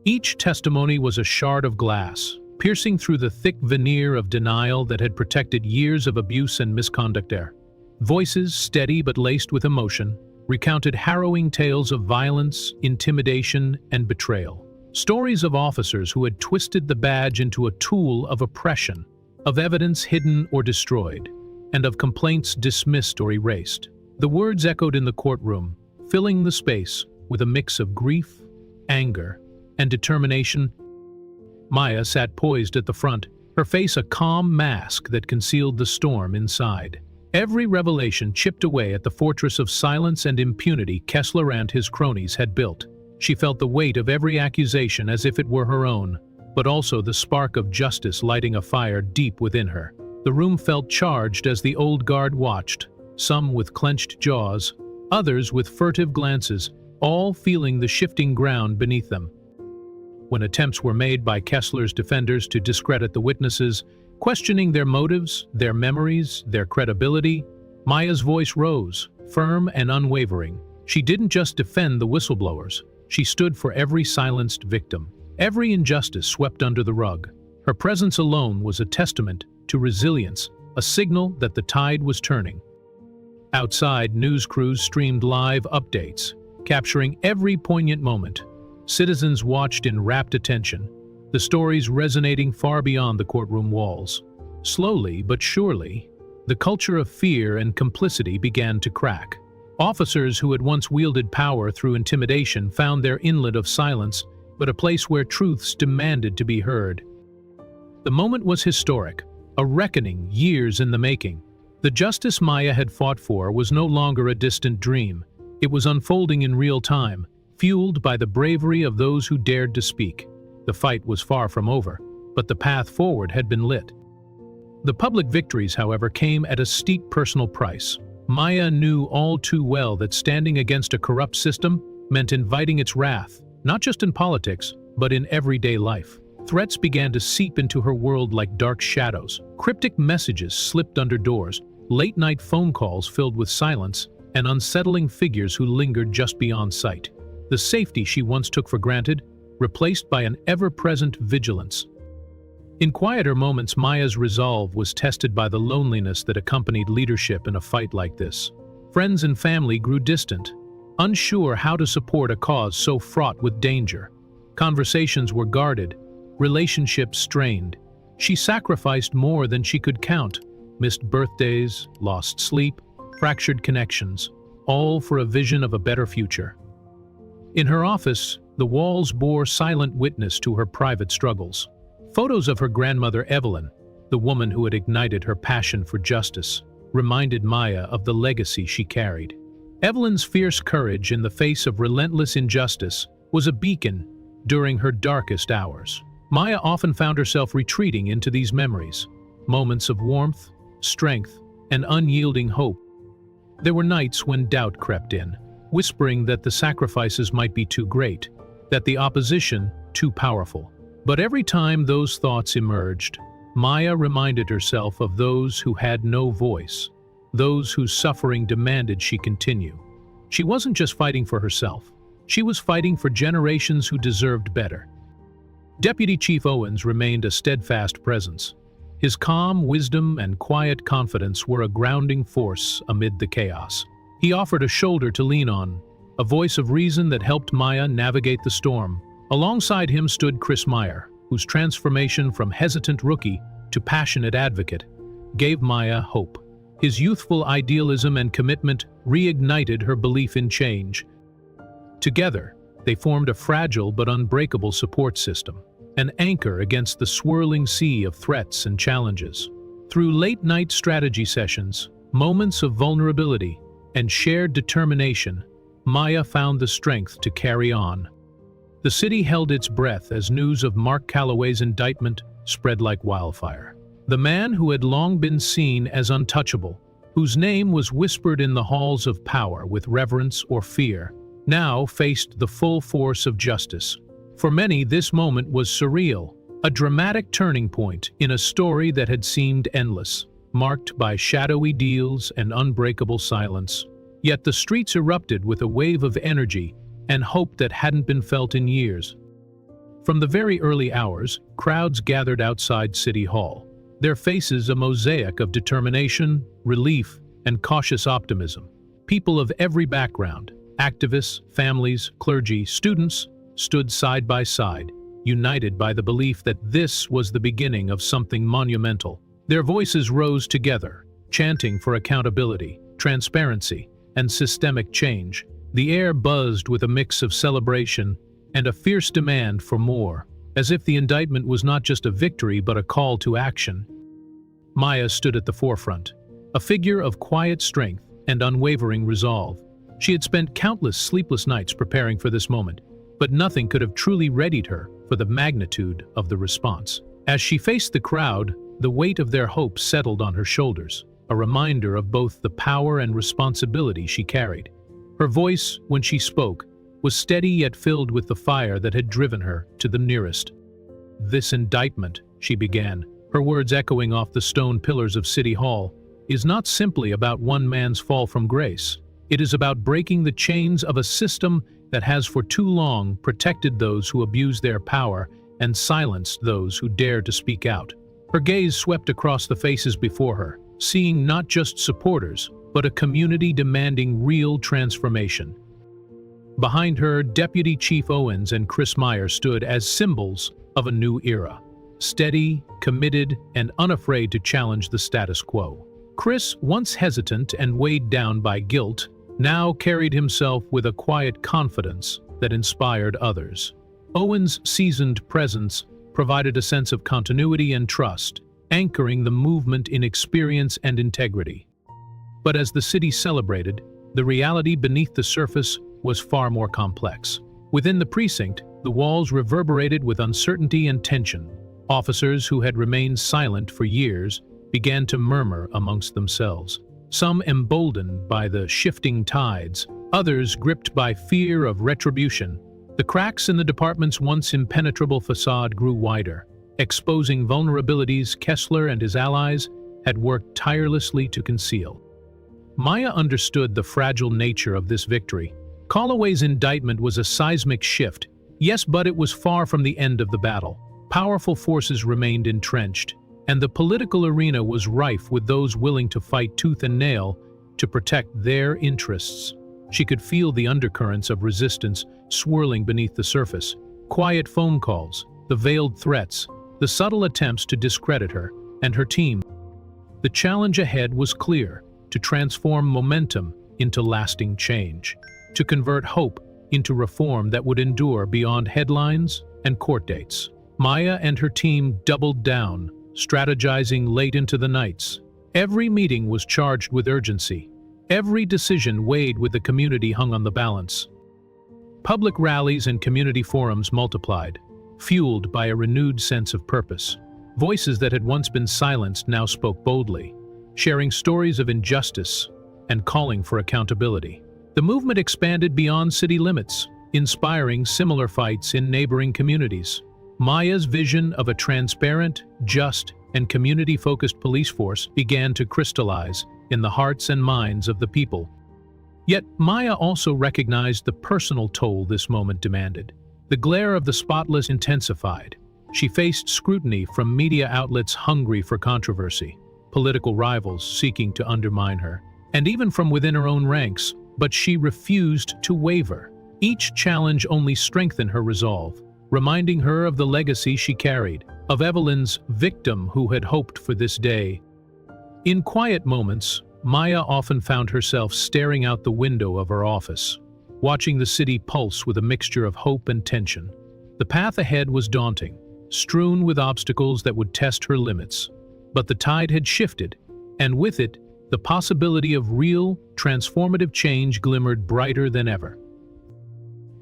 Each testimony was a shard of glass, piercing through the thick veneer of denial that had protected years of abuse and misconduct there. Voices, steady but laced with emotion, recounted harrowing tales of violence, intimidation, and betrayal. Stories of officers who had twisted the badge into a tool of oppression, of evidence hidden or destroyed, and of complaints dismissed or erased. The words echoed in the courtroom, filling the space with a mix of grief, anger, and determination. Maya sat poised at the front, her face a calm mask that concealed the storm inside. Every revelation chipped away at the fortress of silence and impunity Kessler and his cronies had built. She felt the weight of every accusation as if it were her own, but also the spark of justice lighting a fire deep within her. The room felt charged as the old guard watched, some with clenched jaws, others with furtive glances, all feeling the shifting ground beneath them. When attempts were made by Kessler's defenders to discredit the witnesses, questioning their motives, their memories, their credibility, Maya's voice rose, firm and unwavering. She didn't just defend the whistleblowers. She stood for every silenced victim, every injustice swept under the rug. Her presence alone was a testament to resilience, a signal that the tide was turning. Outside, news crews streamed live updates, capturing every poignant moment. Citizens watched in rapt attention, the stories resonating far beyond the courtroom walls. Slowly but surely, the culture of fear and complicity began to crack. Officers who had once wielded power through intimidation found their inlet of silence, but a place where truths demanded to be heard. The moment was historic, a reckoning years in the making. The justice Maya had fought for was no longer a distant dream. It was unfolding in real time, fueled by the bravery of those who dared to speak. The fight was far from over, but the path forward had been lit. The public victories, however, came at a steep personal price. Maya knew all too well that standing against a corrupt system meant inviting its wrath, not just in politics, but in everyday life. Threats began to seep into her world like dark shadows. Cryptic messages slipped under doors, late-night phone calls filled with silence, and unsettling figures who lingered just beyond sight. The safety she once took for granted, replaced by an ever-present vigilance. In quieter moments, Maya's resolve was tested by the loneliness that accompanied leadership in a fight like this. Friends and family grew distant, unsure how to support a cause so fraught with danger. Conversations were guarded, relationships strained. She sacrificed more than she could count, missed birthdays, lost sleep, fractured connections, all for a vision of a better future. In her office, the walls bore silent witness to her private struggles. Photos of her grandmother Evelyn, the woman who had ignited her passion for justice, reminded Maya of the legacy she carried. Evelyn's fierce courage in the face of relentless injustice was a beacon during her darkest hours. Maya often found herself retreating into these memories, moments of warmth, strength, and unyielding hope. There were nights when doubt crept in, whispering that the sacrifices might be too great, that the opposition too powerful. But every time those thoughts emerged, Maya reminded herself of those who had no voice, those whose suffering demanded she continue. She wasn't just fighting for herself. She was fighting for generations who deserved better. Deputy Chief Owens remained a steadfast presence. His calm wisdom and quiet confidence were a grounding force amid the chaos. He offered a shoulder to lean on, a voice of reason that helped Maya navigate the storm. Alongside him stood Chris Meyer, whose transformation from hesitant rookie to passionate advocate gave Maya hope. His youthful idealism and commitment reignited her belief in change. Together, they formed a fragile but unbreakable support system, an anchor against the swirling sea of threats and challenges. Through late-night strategy sessions, moments of vulnerability, and shared determination, Maya found the strength to carry on. The city held its breath as news of Mark Calloway's indictment spread like wildfire. The man who had long been seen as untouchable, whose name was whispered in the halls of power with reverence or fear, now faced the full force of justice. For many, this moment was surreal, a dramatic turning point in a story that had seemed endless, marked by shadowy deals and unbreakable silence. Yet the streets erupted with a wave of energy and hope that hadn't been felt in years. From the very early hours, crowds gathered outside City Hall, their faces a mosaic of determination, relief, and cautious optimism. People of every background, activists, families, clergy, students, stood side by side, united by the belief that this was the beginning of something monumental. Their voices rose together, chanting for accountability, transparency, and systemic change. The air buzzed with a mix of celebration and a fierce demand for more, as if the indictment was not just a victory but a call to action. Maya stood at the forefront, a figure of quiet strength and unwavering resolve. She had spent countless sleepless nights preparing for this moment, but nothing could have truly readied her for the magnitude of the response. As she faced the crowd, the weight of their hopes settled on her shoulders, a reminder of both the power and responsibility she carried. Her voice, when she spoke, was steady yet filled with the fire that had driven her to the nearest. "This indictment," she began, her words echoing off the stone pillars of City Hall, "is not simply about one man's fall from grace. It is about breaking the chains of a system that has for too long protected those who abuse their power and silenced those who dare to speak out." Her gaze swept across the faces before her, seeing not just supporters, but a community demanding real transformation. Behind her, Deputy Chief Owens and Chris Meyer stood as symbols of a new era, steady, committed, and unafraid to challenge the status quo. Chris, once hesitant and weighed down by guilt, now carried himself with a quiet confidence that inspired others. Owens' seasoned presence provided a sense of continuity and trust, anchoring the movement in experience and integrity. But as the city celebrated, the reality beneath the surface was far more complex. Within the precinct, the walls reverberated with uncertainty and tension. Officers who had remained silent for years began to murmur amongst themselves. Some emboldened by the shifting tides, others gripped by fear of retribution. The cracks in the department's once impenetrable facade grew wider, exposing vulnerabilities Kessler and his allies had worked tirelessly to conceal. Maya understood the fragile nature of this victory. Calloway's indictment was a seismic shift, yes, but it was far from the end of the battle. Powerful forces remained entrenched, and the political arena was rife with those willing to fight tooth and nail to protect their interests. She could feel the undercurrents of resistance swirling beneath the surface. Quiet phone calls, the veiled threats, the subtle attempts to discredit her and her team. The challenge ahead was clear: to transform momentum into lasting change, to convert hope into reform that would endure beyond headlines and court dates. Maya and her team doubled down, strategizing late into the nights. Every meeting was charged with urgency. Every decision weighed with the community hung on the balance. Public rallies and community forums multiplied, fueled by a renewed sense of purpose. Voices that had once been silenced now spoke boldly, sharing stories of injustice and calling for accountability. The movement expanded beyond city limits, inspiring similar fights in neighboring communities. Maya's vision of a transparent, just, and community-focused police force began to crystallize in the hearts and minds of the people. Yet Maya also recognized the personal toll this moment demanded. The glare of the spotlight intensified. She faced scrutiny from media outlets hungry for controversy, political rivals seeking to undermine her, and even from within her own ranks, but she refused to waver. Each challenge only strengthened her resolve, reminding her of the legacy she carried, of Evelyn's victim who had hoped for this day. In quiet moments, Maya often found herself staring out the window of her office, watching the city pulse with a mixture of hope and tension. The path ahead was daunting, strewn with obstacles that would test her limits. But the tide had shifted, and with it, the possibility of real, transformative change glimmered brighter than ever.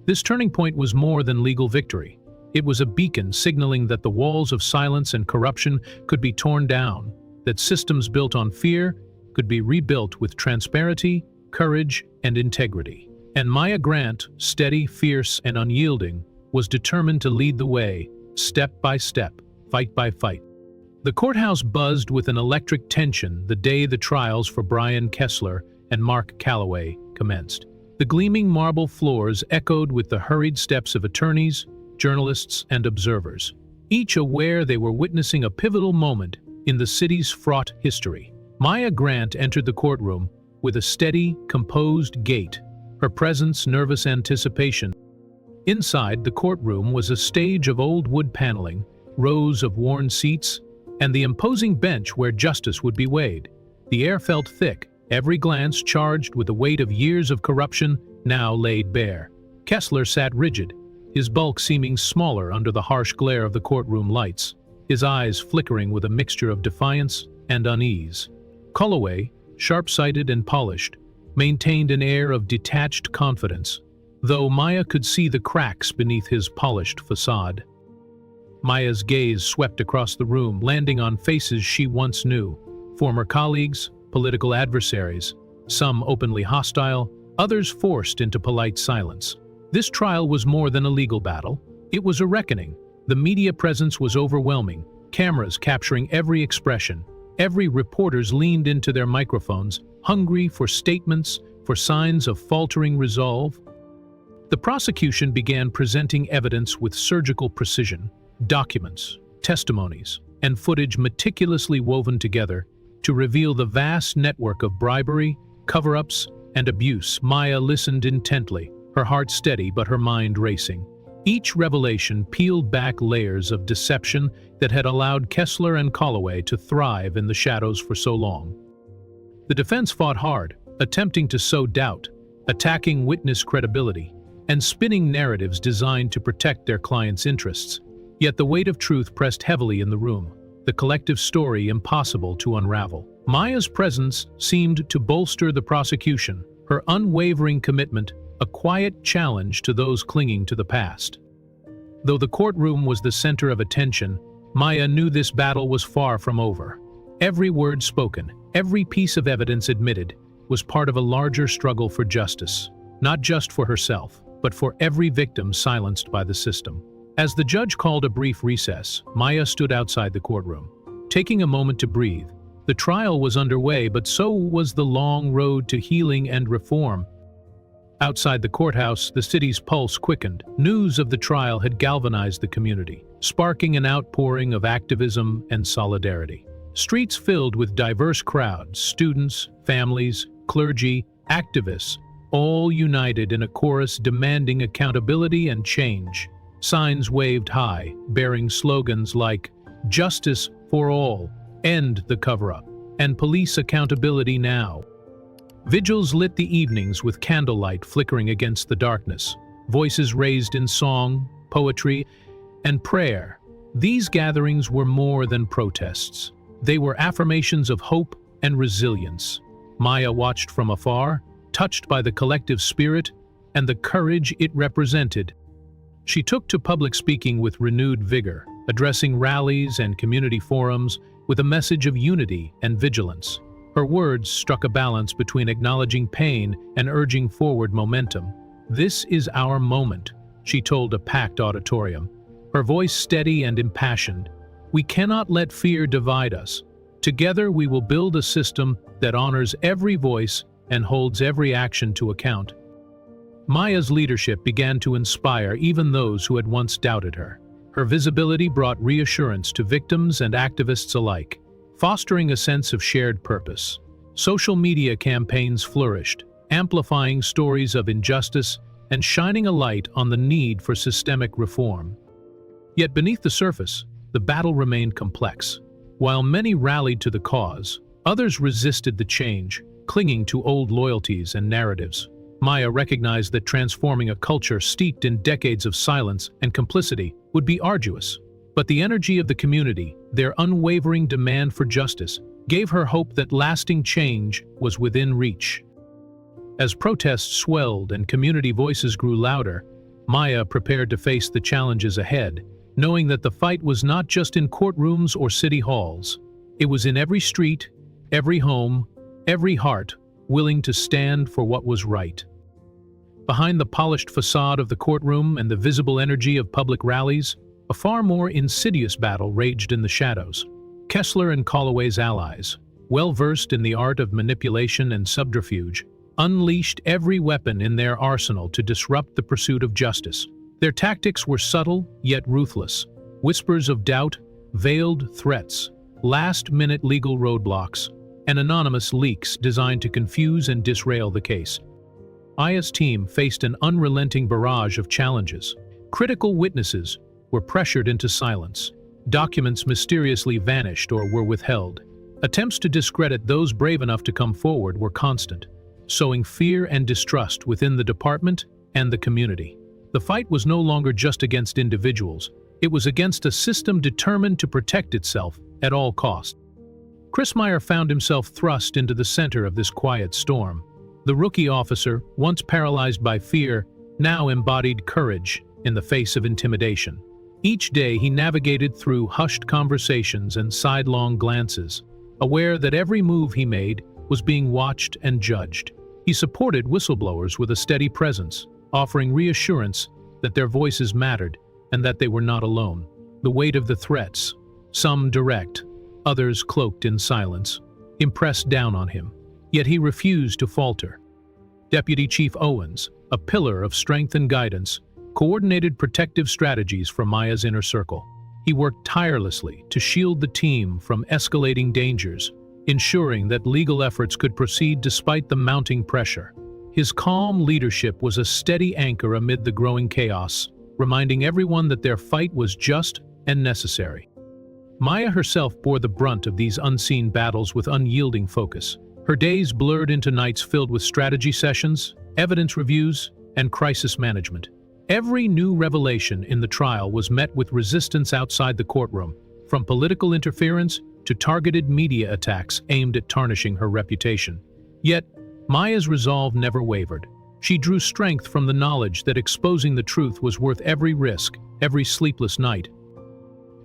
This turning point was more than legal victory. It was a beacon signaling that the walls of silence and corruption could be torn down, that systems built on fear could be rebuilt with transparency, courage, and integrity. And Maya Grant, steady, fierce, and unyielding, was determined to lead the way, step by step, fight by fight. The courthouse buzzed with an electric tension the day the trials for Brian Kessler and Mark Calloway commenced. The gleaming marble floors echoed with the hurried steps of attorneys, journalists, and observers, each aware they were witnessing a pivotal moment in the city's fraught history. Maya Grant entered the courtroom with a steady, composed gait, her presence nervous anticipation. Inside, the courtroom was a stage of old wood paneling, rows of worn seats, and the imposing bench where justice would be weighed. The air felt thick, every glance charged with the weight of years of corruption now laid bare. Kessler sat rigid, his bulk seeming smaller under the harsh glare of the courtroom lights, his eyes flickering with a mixture of defiance and unease. Calloway, sharp-sighted and polished, maintained an air of detached confidence, though Maya could see the cracks beneath his polished facade. Maya's gaze swept across the room, landing on faces she once knew, former colleagues, political adversaries, some openly hostile, others forced into polite silence. This trial was more than a legal battle. It was a reckoning. The media presence was overwhelming, cameras capturing every expression. Every reporters leaned into their microphones, hungry for statements, for signs of faltering resolve. The prosecution began presenting evidence with surgical precision, documents, testimonies, and footage meticulously woven together to reveal the vast network of bribery, cover-ups, and abuse. Maya listened intently, her heart steady but her mind racing. Each revelation peeled back layers of deception that had allowed Kessler and Calloway to thrive in the shadows for so long. The defense fought hard, attempting to sow doubt, attacking witness credibility, and spinning narratives designed to protect their clients' interests. Yet the weight of truth pressed heavily in the room, the collective story impossible to unravel. Maya's presence seemed to bolster the prosecution, her unwavering commitment a quiet challenge to those clinging to the past. Though the courtroom was the center of attention, Maya knew this battle was far from over. Every word spoken, every piece of evidence admitted, was part of a larger struggle for justice, not just for herself, but for every victim silenced by the system. As the judge called a brief recess, Maya stood outside the courtroom. Taking a moment to breathe, the trial was underway, but so was the long road to healing and reform. Outside the courthouse, the city's pulse quickened. News of the trial had galvanized the community, sparking an outpouring of activism and solidarity. Streets filled with diverse crowds, students, families, clergy, activists, all united in a chorus demanding accountability and change. Signs waved high, bearing slogans like "Justice for all," "End the cover-up," and "Police accountability now." Vigils lit the evenings with candlelight flickering against the darkness, voices raised in song, poetry, and prayer. These gatherings were more than protests. They were affirmations of hope and resilience. Maya watched from afar, touched by the collective spirit and the courage it represented. She took to public speaking with renewed vigor, addressing rallies and community forums with a message of unity and vigilance. Her words struck a balance between acknowledging pain and urging forward momentum. "This is our moment," she told a packed auditorium, her voice steady and impassioned. "We cannot let fear divide us. Together we will build a system that honors every voice and holds every action to account." Maya's leadership began to inspire even those who had once doubted her. Her visibility brought reassurance to victims and activists alike, fostering a sense of shared purpose. Social media campaigns flourished, amplifying stories of injustice and shining a light on the need for systemic reform. Yet beneath the surface, the battle remained complex. While many rallied to the cause, others resisted the change, clinging to old loyalties and narratives. Maya recognized that transforming a culture steeped in decades of silence and complicity would be arduous. But the energy of the community, their unwavering demand for justice, gave her hope that lasting change was within reach. As protests swelled and community voices grew louder, Maya prepared to face the challenges ahead, knowing that the fight was not just in courtrooms or city halls. It was in every street, every home, every heart, willing to stand for what was right. Behind the polished facade of the courtroom and the visible energy of public rallies, a far more insidious battle raged in the shadows. Kessler and Calloway's allies, well-versed in the art of manipulation and subterfuge, unleashed every weapon in their arsenal to disrupt the pursuit of justice. Their tactics were subtle yet ruthless. Whispers of doubt, veiled threats, last-minute legal roadblocks, and anonymous leaks designed to confuse and disrail the case. Maya's team faced an unrelenting barrage of challenges. Critical witnesses were pressured into silence. Documents mysteriously vanished or were withheld. Attempts to discredit those brave enough to come forward were constant, sowing fear and distrust within the department and the community. The fight was no longer just against individuals. It was against a system determined to protect itself at all costs. Chris Meyer found himself thrust into the center of this quiet storm. The rookie officer, once paralyzed by fear, now embodied courage in the face of intimidation. Each day he navigated through hushed conversations and sidelong glances, aware that every move he made was being watched and judged. He supported whistleblowers with a steady presence, offering reassurance that their voices mattered and that they were not alone. The weight of the threats, some direct, others cloaked in silence, impressed down on him. Yet he refused to falter. Deputy Chief Owens, a pillar of strength and guidance, coordinated protective strategies for Maya's inner circle. He worked tirelessly to shield the team from escalating dangers, ensuring that legal efforts could proceed despite the mounting pressure. His calm leadership was a steady anchor amid the growing chaos, reminding everyone that their fight was just and necessary. Maya herself bore the brunt of these unseen battles with unyielding focus. Her days blurred into nights filled with strategy sessions, evidence reviews, and crisis management. Every new revelation in the trial was met with resistance outside the courtroom, from political interference to targeted media attacks aimed at tarnishing her reputation. Yet, Maya's resolve never wavered. She drew strength from the knowledge that exposing the truth was worth every risk, every sleepless night.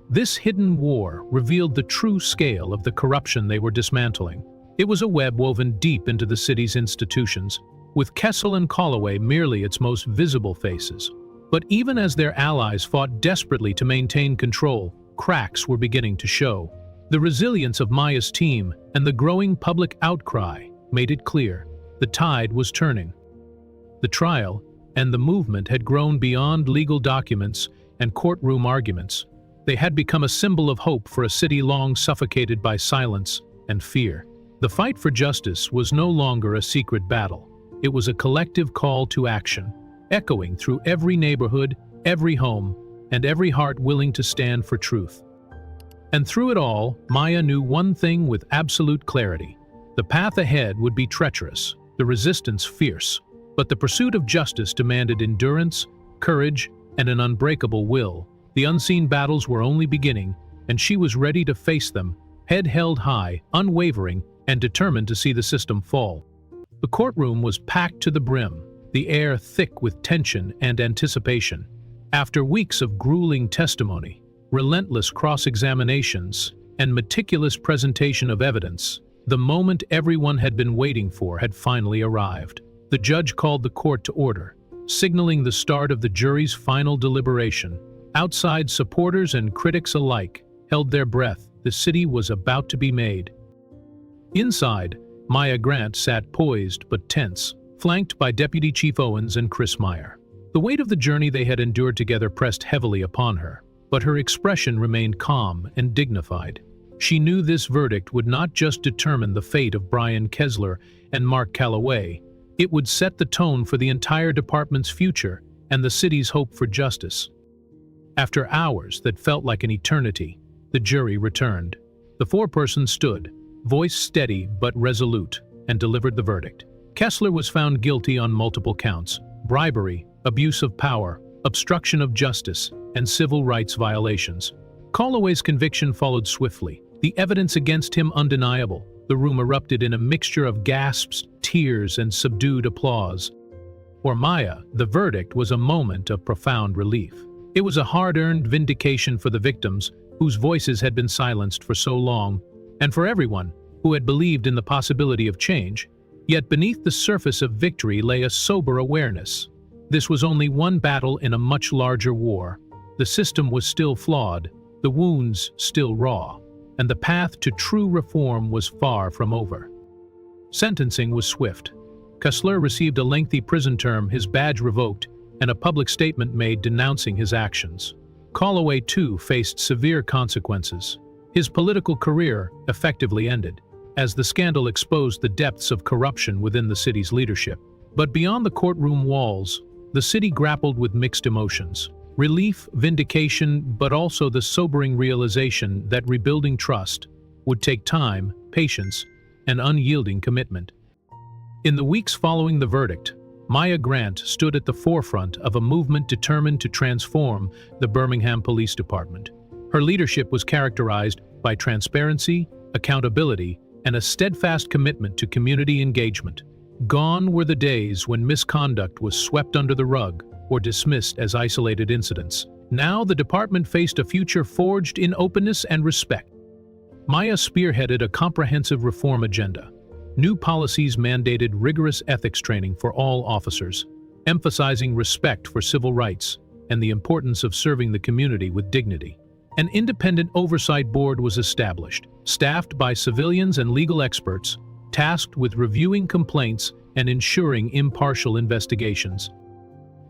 This hidden war revealed the true scale of the corruption they were dismantling. It was a web woven deep into the city's institutions, with Kessel and Calloway merely its most visible faces. But even as their allies fought desperately to maintain control, cracks were beginning to show. The resilience of Maya's team and the growing public outcry made it clear the tide was turning. The trial and the movement had grown beyond legal documents and courtroom arguments. They had become a symbol of hope for a city long suffocated by silence and fear. The fight for justice was no longer a secret battle. It was a collective call to action, echoing through every neighborhood, every home, and every heart willing to stand for truth. And through it all, Maya knew one thing with absolute clarity. The path ahead would be treacherous, the resistance fierce, but the pursuit of justice demanded endurance, courage, and an unbreakable will. The unseen battles were only beginning, and she was ready to face them, head held high, unwavering, and determined to see the system fall. The courtroom was packed to the brim, the air thick with tension and anticipation. After weeks of grueling testimony, relentless cross-examinations, and meticulous presentation of evidence, the moment everyone had been waiting for had finally arrived. The judge called the court to order, signaling the start of the jury's final deliberation. Outside, supporters and critics alike held their breath. The city was about to be made. Inside, Maya Grant sat poised but tense, flanked by Deputy Chief Owens and Chris Meyer. The weight of the journey they had endured together pressed heavily upon her, but her expression remained calm and dignified. She knew this verdict would not just determine the fate of Brian Kessler and Mark Calloway, it would set the tone for the entire department's future and the city's hope for justice. After hours that felt like an eternity, the jury returned. The foreperson stood, voice steady but resolute, and delivered the verdict. Kessler was found guilty on multiple counts: bribery, abuse of power, obstruction of justice, and civil rights violations. Calloway's conviction followed swiftly, the evidence against him undeniable. The room erupted in a mixture of gasps, tears, and subdued applause. For Maya, the verdict was a moment of profound relief. It was a hard-earned vindication for the victims, whose voices had been silenced for so long, and for everyone who had believed in the possibility of change. Yet beneath the surface of victory lay a sober awareness. This was only one battle in a much larger war. The system was still flawed, the wounds still raw, and the path to true reform was far from over. Sentencing was swift. Kessler received a lengthy prison term, his badge revoked, and a public statement made denouncing his actions. Calloway, too, faced severe consequences. His political career effectively ended, as the scandal exposed the depths of corruption within the city's leadership. But beyond the courtroom walls, the city grappled with mixed emotions. Relief, vindication, but also the sobering realization that rebuilding trust would take time, patience, and unyielding commitment. In the weeks following the verdict, Maya Grant stood at the forefront of a movement determined to transform the Birmingham Police Department. Her leadership was characterized by transparency, accountability, and a steadfast commitment to community engagement. Gone were the days when misconduct was swept under the rug or dismissed as isolated incidents. Now the department faced a future forged in openness and respect. Maya spearheaded a comprehensive reform agenda. New policies mandated rigorous ethics training for all officers, emphasizing respect for civil rights and the importance of serving the community with dignity. An independent oversight board was established, staffed by civilians and legal experts, tasked with reviewing complaints and ensuring impartial investigations.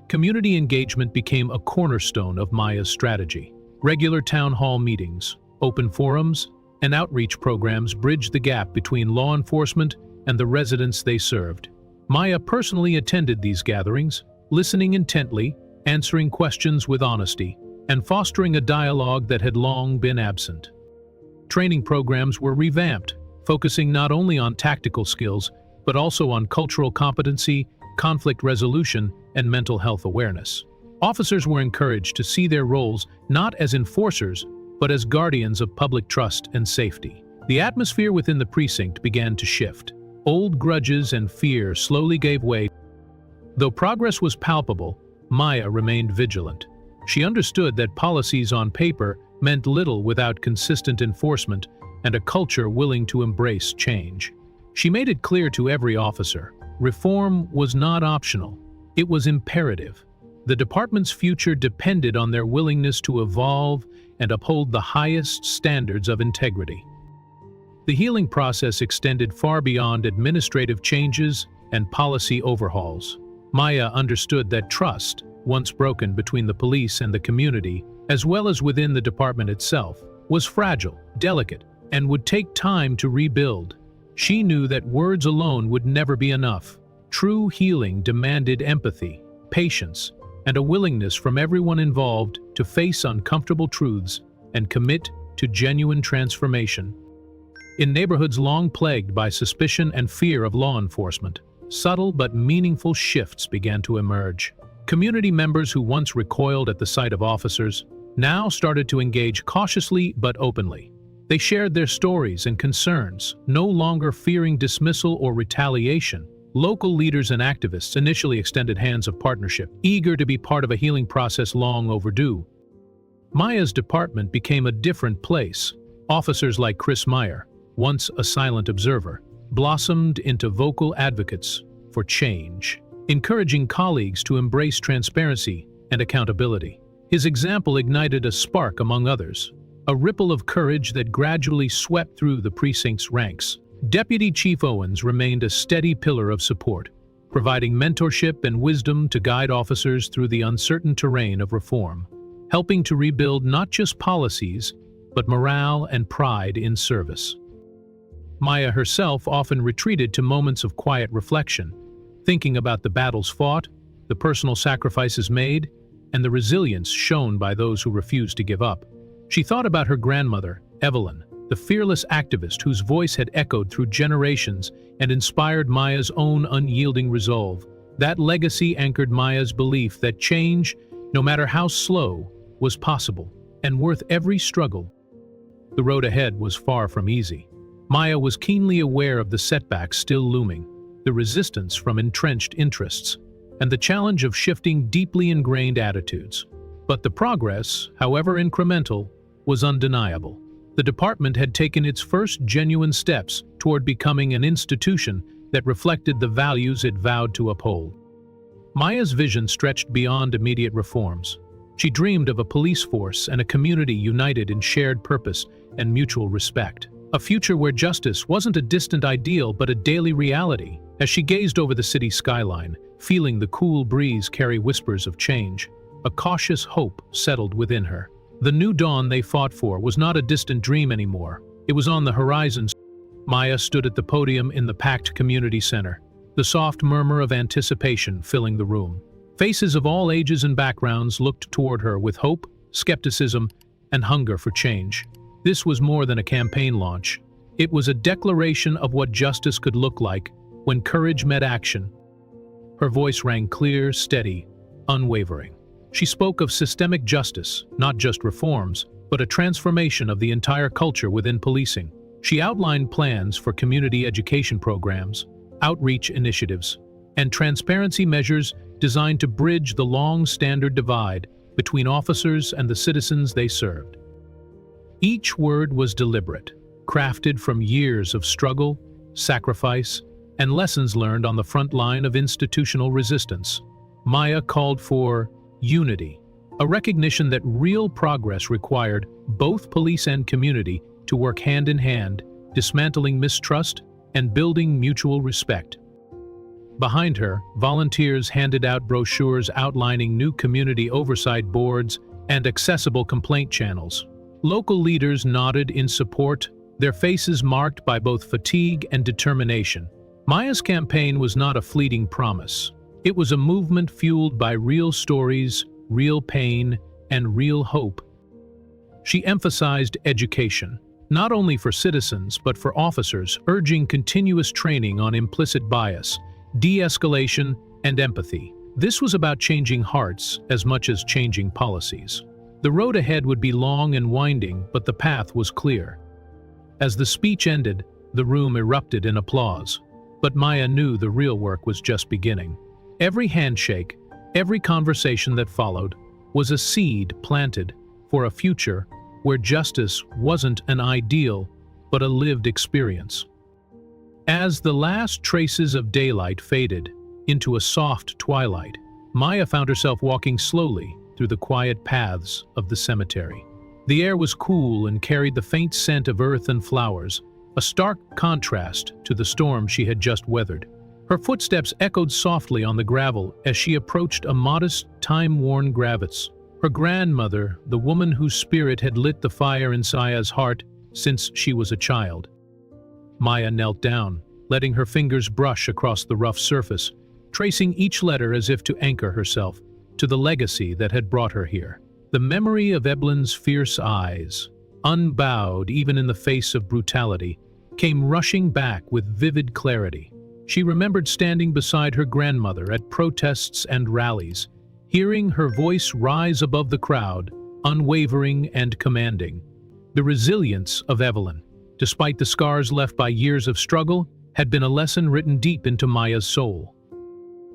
Community engagement became a cornerstone of Maya's strategy. Regular town hall meetings, open forums, and outreach programs bridged the gap between law enforcement and the residents they served. Maya personally attended these gatherings, listening intently, answering questions with honesty, and fostering a dialogue that had long been absent. Training programs were revamped, focusing not only on tactical skills, but also on cultural competency, conflict resolution, and mental health awareness. Officers were encouraged to see their roles not as enforcers, but as guardians of public trust and safety. The atmosphere within the precinct began to shift. Old grudges and fear slowly gave way. Though progress was palpable, Maya remained vigilant. She understood that policies on paper meant little without consistent enforcement and a culture willing to embrace change. She made it clear to every officer, reform was not optional, it was imperative. The department's future depended on their willingness to evolve and uphold the highest standards of integrity. The healing process extended far beyond administrative changes and policy overhauls. Maya understood that trust, once broken between the police and the community, as well as within the department itself, was fragile, delicate, and would take time to rebuild. She knew that words alone would never be enough. True healing demanded empathy, patience, and a willingness from everyone involved to face uncomfortable truths and commit to genuine transformation. In neighborhoods long plagued by suspicion and fear of law enforcement, subtle but meaningful shifts began to emerge. Community members who once recoiled at the sight of officers now started to engage cautiously but openly. They shared their stories and concerns, no longer fearing dismissal or retaliation. Local leaders and activists initially extended hands of partnership, eager to be part of a healing process long overdue. Maya's department became a different place. Officers like Chris Meyer, once a silent observer, blossomed into vocal advocates for change, encouraging colleagues to embrace transparency and accountability. His example ignited a spark among others, a ripple of courage that gradually swept through the precinct's ranks. Deputy Chief Owens remained a steady pillar of support, providing mentorship and wisdom to guide officers through the uncertain terrain of reform, helping to rebuild not just policies, but morale and pride in service. Maya herself often retreated to moments of quiet reflection, thinking about the battles fought, the personal sacrifices made, and the resilience shown by those who refused to give up. She thought about her grandmother, Evelyn, the fearless activist whose voice had echoed through generations and inspired Maya's own unyielding resolve. That legacy anchored Maya's belief that change, no matter how slow, was possible and worth every struggle. The road ahead was far from easy. Maya was keenly aware of the setbacks still looming, the resistance from entrenched interests, and the challenge of shifting deeply ingrained attitudes. But the progress, however incremental, was undeniable. The department had taken its first genuine steps toward becoming an institution that reflected the values it vowed to uphold. Maya's vision stretched beyond immediate reforms. She dreamed of a police force and a community united in shared purpose and mutual respect. A future where justice wasn't a distant ideal but a daily reality. As she gazed over the city skyline, feeling the cool breeze carry whispers of change, a cautious hope settled within her. The new dawn they fought for was not a distant dream anymore. It was on the horizon. Maya stood at the podium in the packed community center, the soft murmur of anticipation filling the room. Faces of all ages and backgrounds looked toward her with hope, skepticism, and hunger for change. This was more than a campaign launch. It was a declaration of what justice could look like when courage met action. Her voice rang clear, steady, unwavering. She spoke of systemic justice, not just reforms, but a transformation of the entire culture within policing. She outlined plans for community education programs, outreach initiatives, and transparency measures designed to bridge the long-standing divide between officers and the citizens they served. Each word was deliberate, crafted from years of struggle, sacrifice, and lessons learned on the front line of institutional resistance. Maya called for unity, a recognition that real progress required both police and community to work hand in hand, dismantling mistrust and building mutual respect. Behind her, volunteers handed out brochures outlining new community oversight boards and accessible complaint channels. Local leaders nodded in support, their faces marked by both fatigue and determination. Maya's campaign was not a fleeting promise. It was a movement fueled by real stories, real pain, and real hope. She emphasized education, not only for citizens but for officers, urging continuous training on implicit bias, de-escalation, and empathy. This was about changing hearts as much as changing policies. The road ahead would be long and winding, but the path was clear. As the speech ended, the room erupted in applause. But Maya knew the real work was just beginning. Every handshake, every conversation that followed, was a seed planted for a future where justice wasn't an ideal, but a lived experience. As the last traces of daylight faded into a soft twilight, Maya found herself walking slowly through the quiet paths of the cemetery. The air was cool and carried the faint scent of earth and flowers, a stark contrast to the storm she had just weathered. Her footsteps echoed softly on the gravel as she approached a modest, time-worn Gravitz. Her grandmother, the woman whose spirit had lit the fire in Saya's heart since she was a child. Maya knelt down, letting her fingers brush across the rough surface, tracing each letter as if to anchor herself to the legacy that had brought her here. The memory of Evelyn's fierce eyes, unbowed even in the face of brutality, came rushing back with vivid clarity. She remembered standing beside her grandmother at protests and rallies, hearing her voice rise above the crowd, unwavering and commanding. The resilience of Evelyn, despite the scars left by years of struggle, had been a lesson written deep into Maya's soul.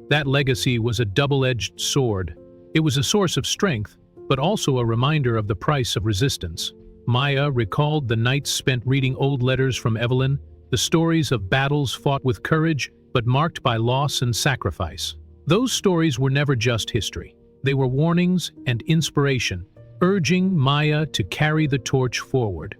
That legacy was a double-edged sword. It was a source of strength, but also a reminder of the price of resistance. Maya recalled the nights spent reading old letters from Evelyn, the stories of battles fought with courage, but marked by loss and sacrifice. Those stories were never just history. They were warnings and inspiration, urging Maya to carry the torch forward.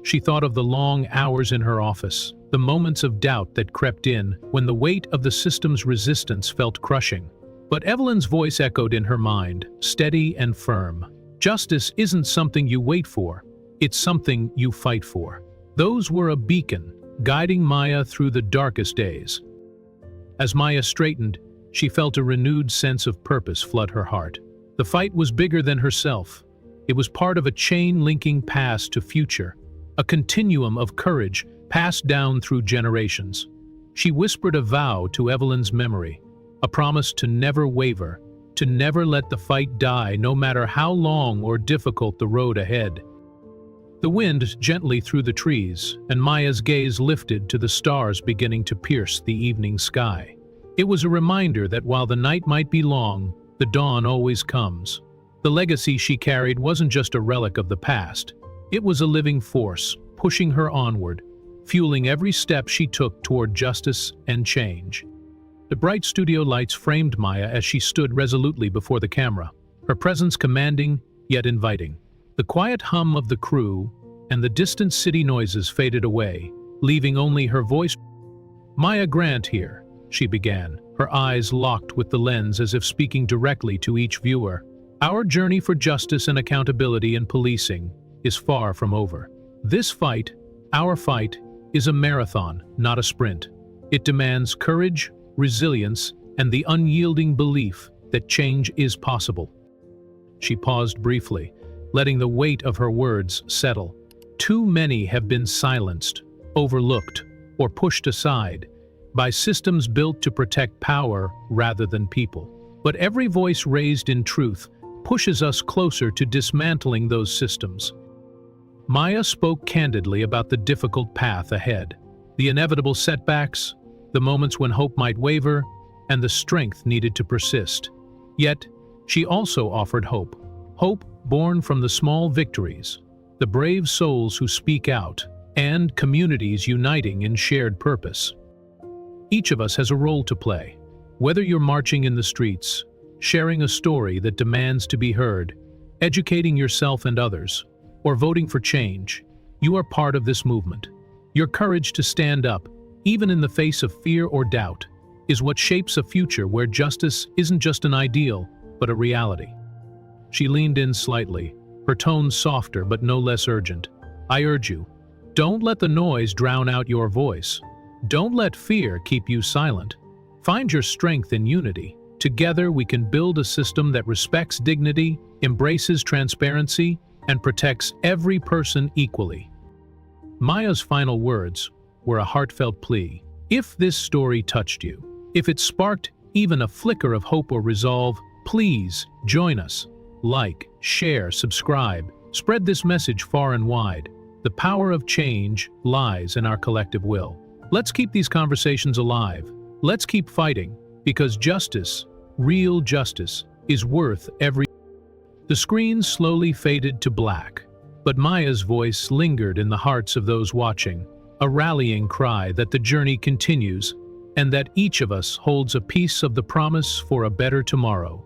She thought of the long hours in her office, the moments of doubt that crept in when the weight of the system's resistance felt crushing. But Evelyn's voice echoed in her mind, steady and firm. Justice isn't something you wait for, it's something you fight for. Those were a beacon, guiding Maya through the darkest days. As Maya straightened, she felt a renewed sense of purpose flood her heart. The fight was bigger than herself. It was part of a chain linking past to future, a continuum of courage passed down through generations. She whispered a vow to Evelyn's memory, a promise to never waver, to never let the fight die no matter how long or difficult the road ahead. The wind gently through the trees, and Maya's gaze lifted to the stars beginning to pierce the evening sky. It was a reminder that while the night might be long, the dawn always comes. The legacy she carried wasn't just a relic of the past. It was a living force, pushing her onward, fueling every step she took toward justice and change. The bright studio lights framed Maya as she stood resolutely before the camera, her presence commanding yet inviting. The quiet hum of the crew and the distant city noises faded away, leaving only her voice. "Maya Grant here," she began, her eyes locked with the lens as if speaking directly to each viewer. "Our journey for justice and accountability in policing is far from over. This fight, our fight, is a marathon, not a sprint. It demands courage, resilience, and the unyielding belief that change is possible." She paused briefly, letting the weight of her words settle. Too many have been silenced, overlooked, or pushed aside by systems built to protect power rather than people. But every voice raised in truth pushes us closer to dismantling those systems. Maya spoke candidly about the difficult path ahead, the inevitable setbacks, the moments when hope might waver, and the strength needed to persist. Yet, she also offered hope. Hope born from the small victories, the brave souls who speak out, and communities uniting in shared purpose. Each of us has a role to play. Whether you're marching in the streets, sharing a story that demands to be heard, educating yourself and others, or voting for change, you are part of this movement. Your courage to stand up, even in the face of fear or doubt, is what shapes a future where justice isn't just an ideal, but a reality. She leaned in slightly, her tone softer but no less urgent. "I urge you, don't let the noise drown out your voice. Don't let fear keep you silent. Find your strength in unity. Together we can build a system that respects dignity, embraces transparency, and protects every person equally." Maya's final words were a heartfelt plea. If this story touched you, if it sparked even a flicker of hope or resolve, please join us. Like, share, subscribe, spread this message far and wide. The power of change lies in our collective will. Let's keep these conversations alive. Let's keep fighting, Because justice, real justice, is worth every... The screen slowly faded to black, but Maya's voice lingered in the hearts of those watching, a rallying cry that the journey continues and that each of us holds a piece of the promise for a better tomorrow.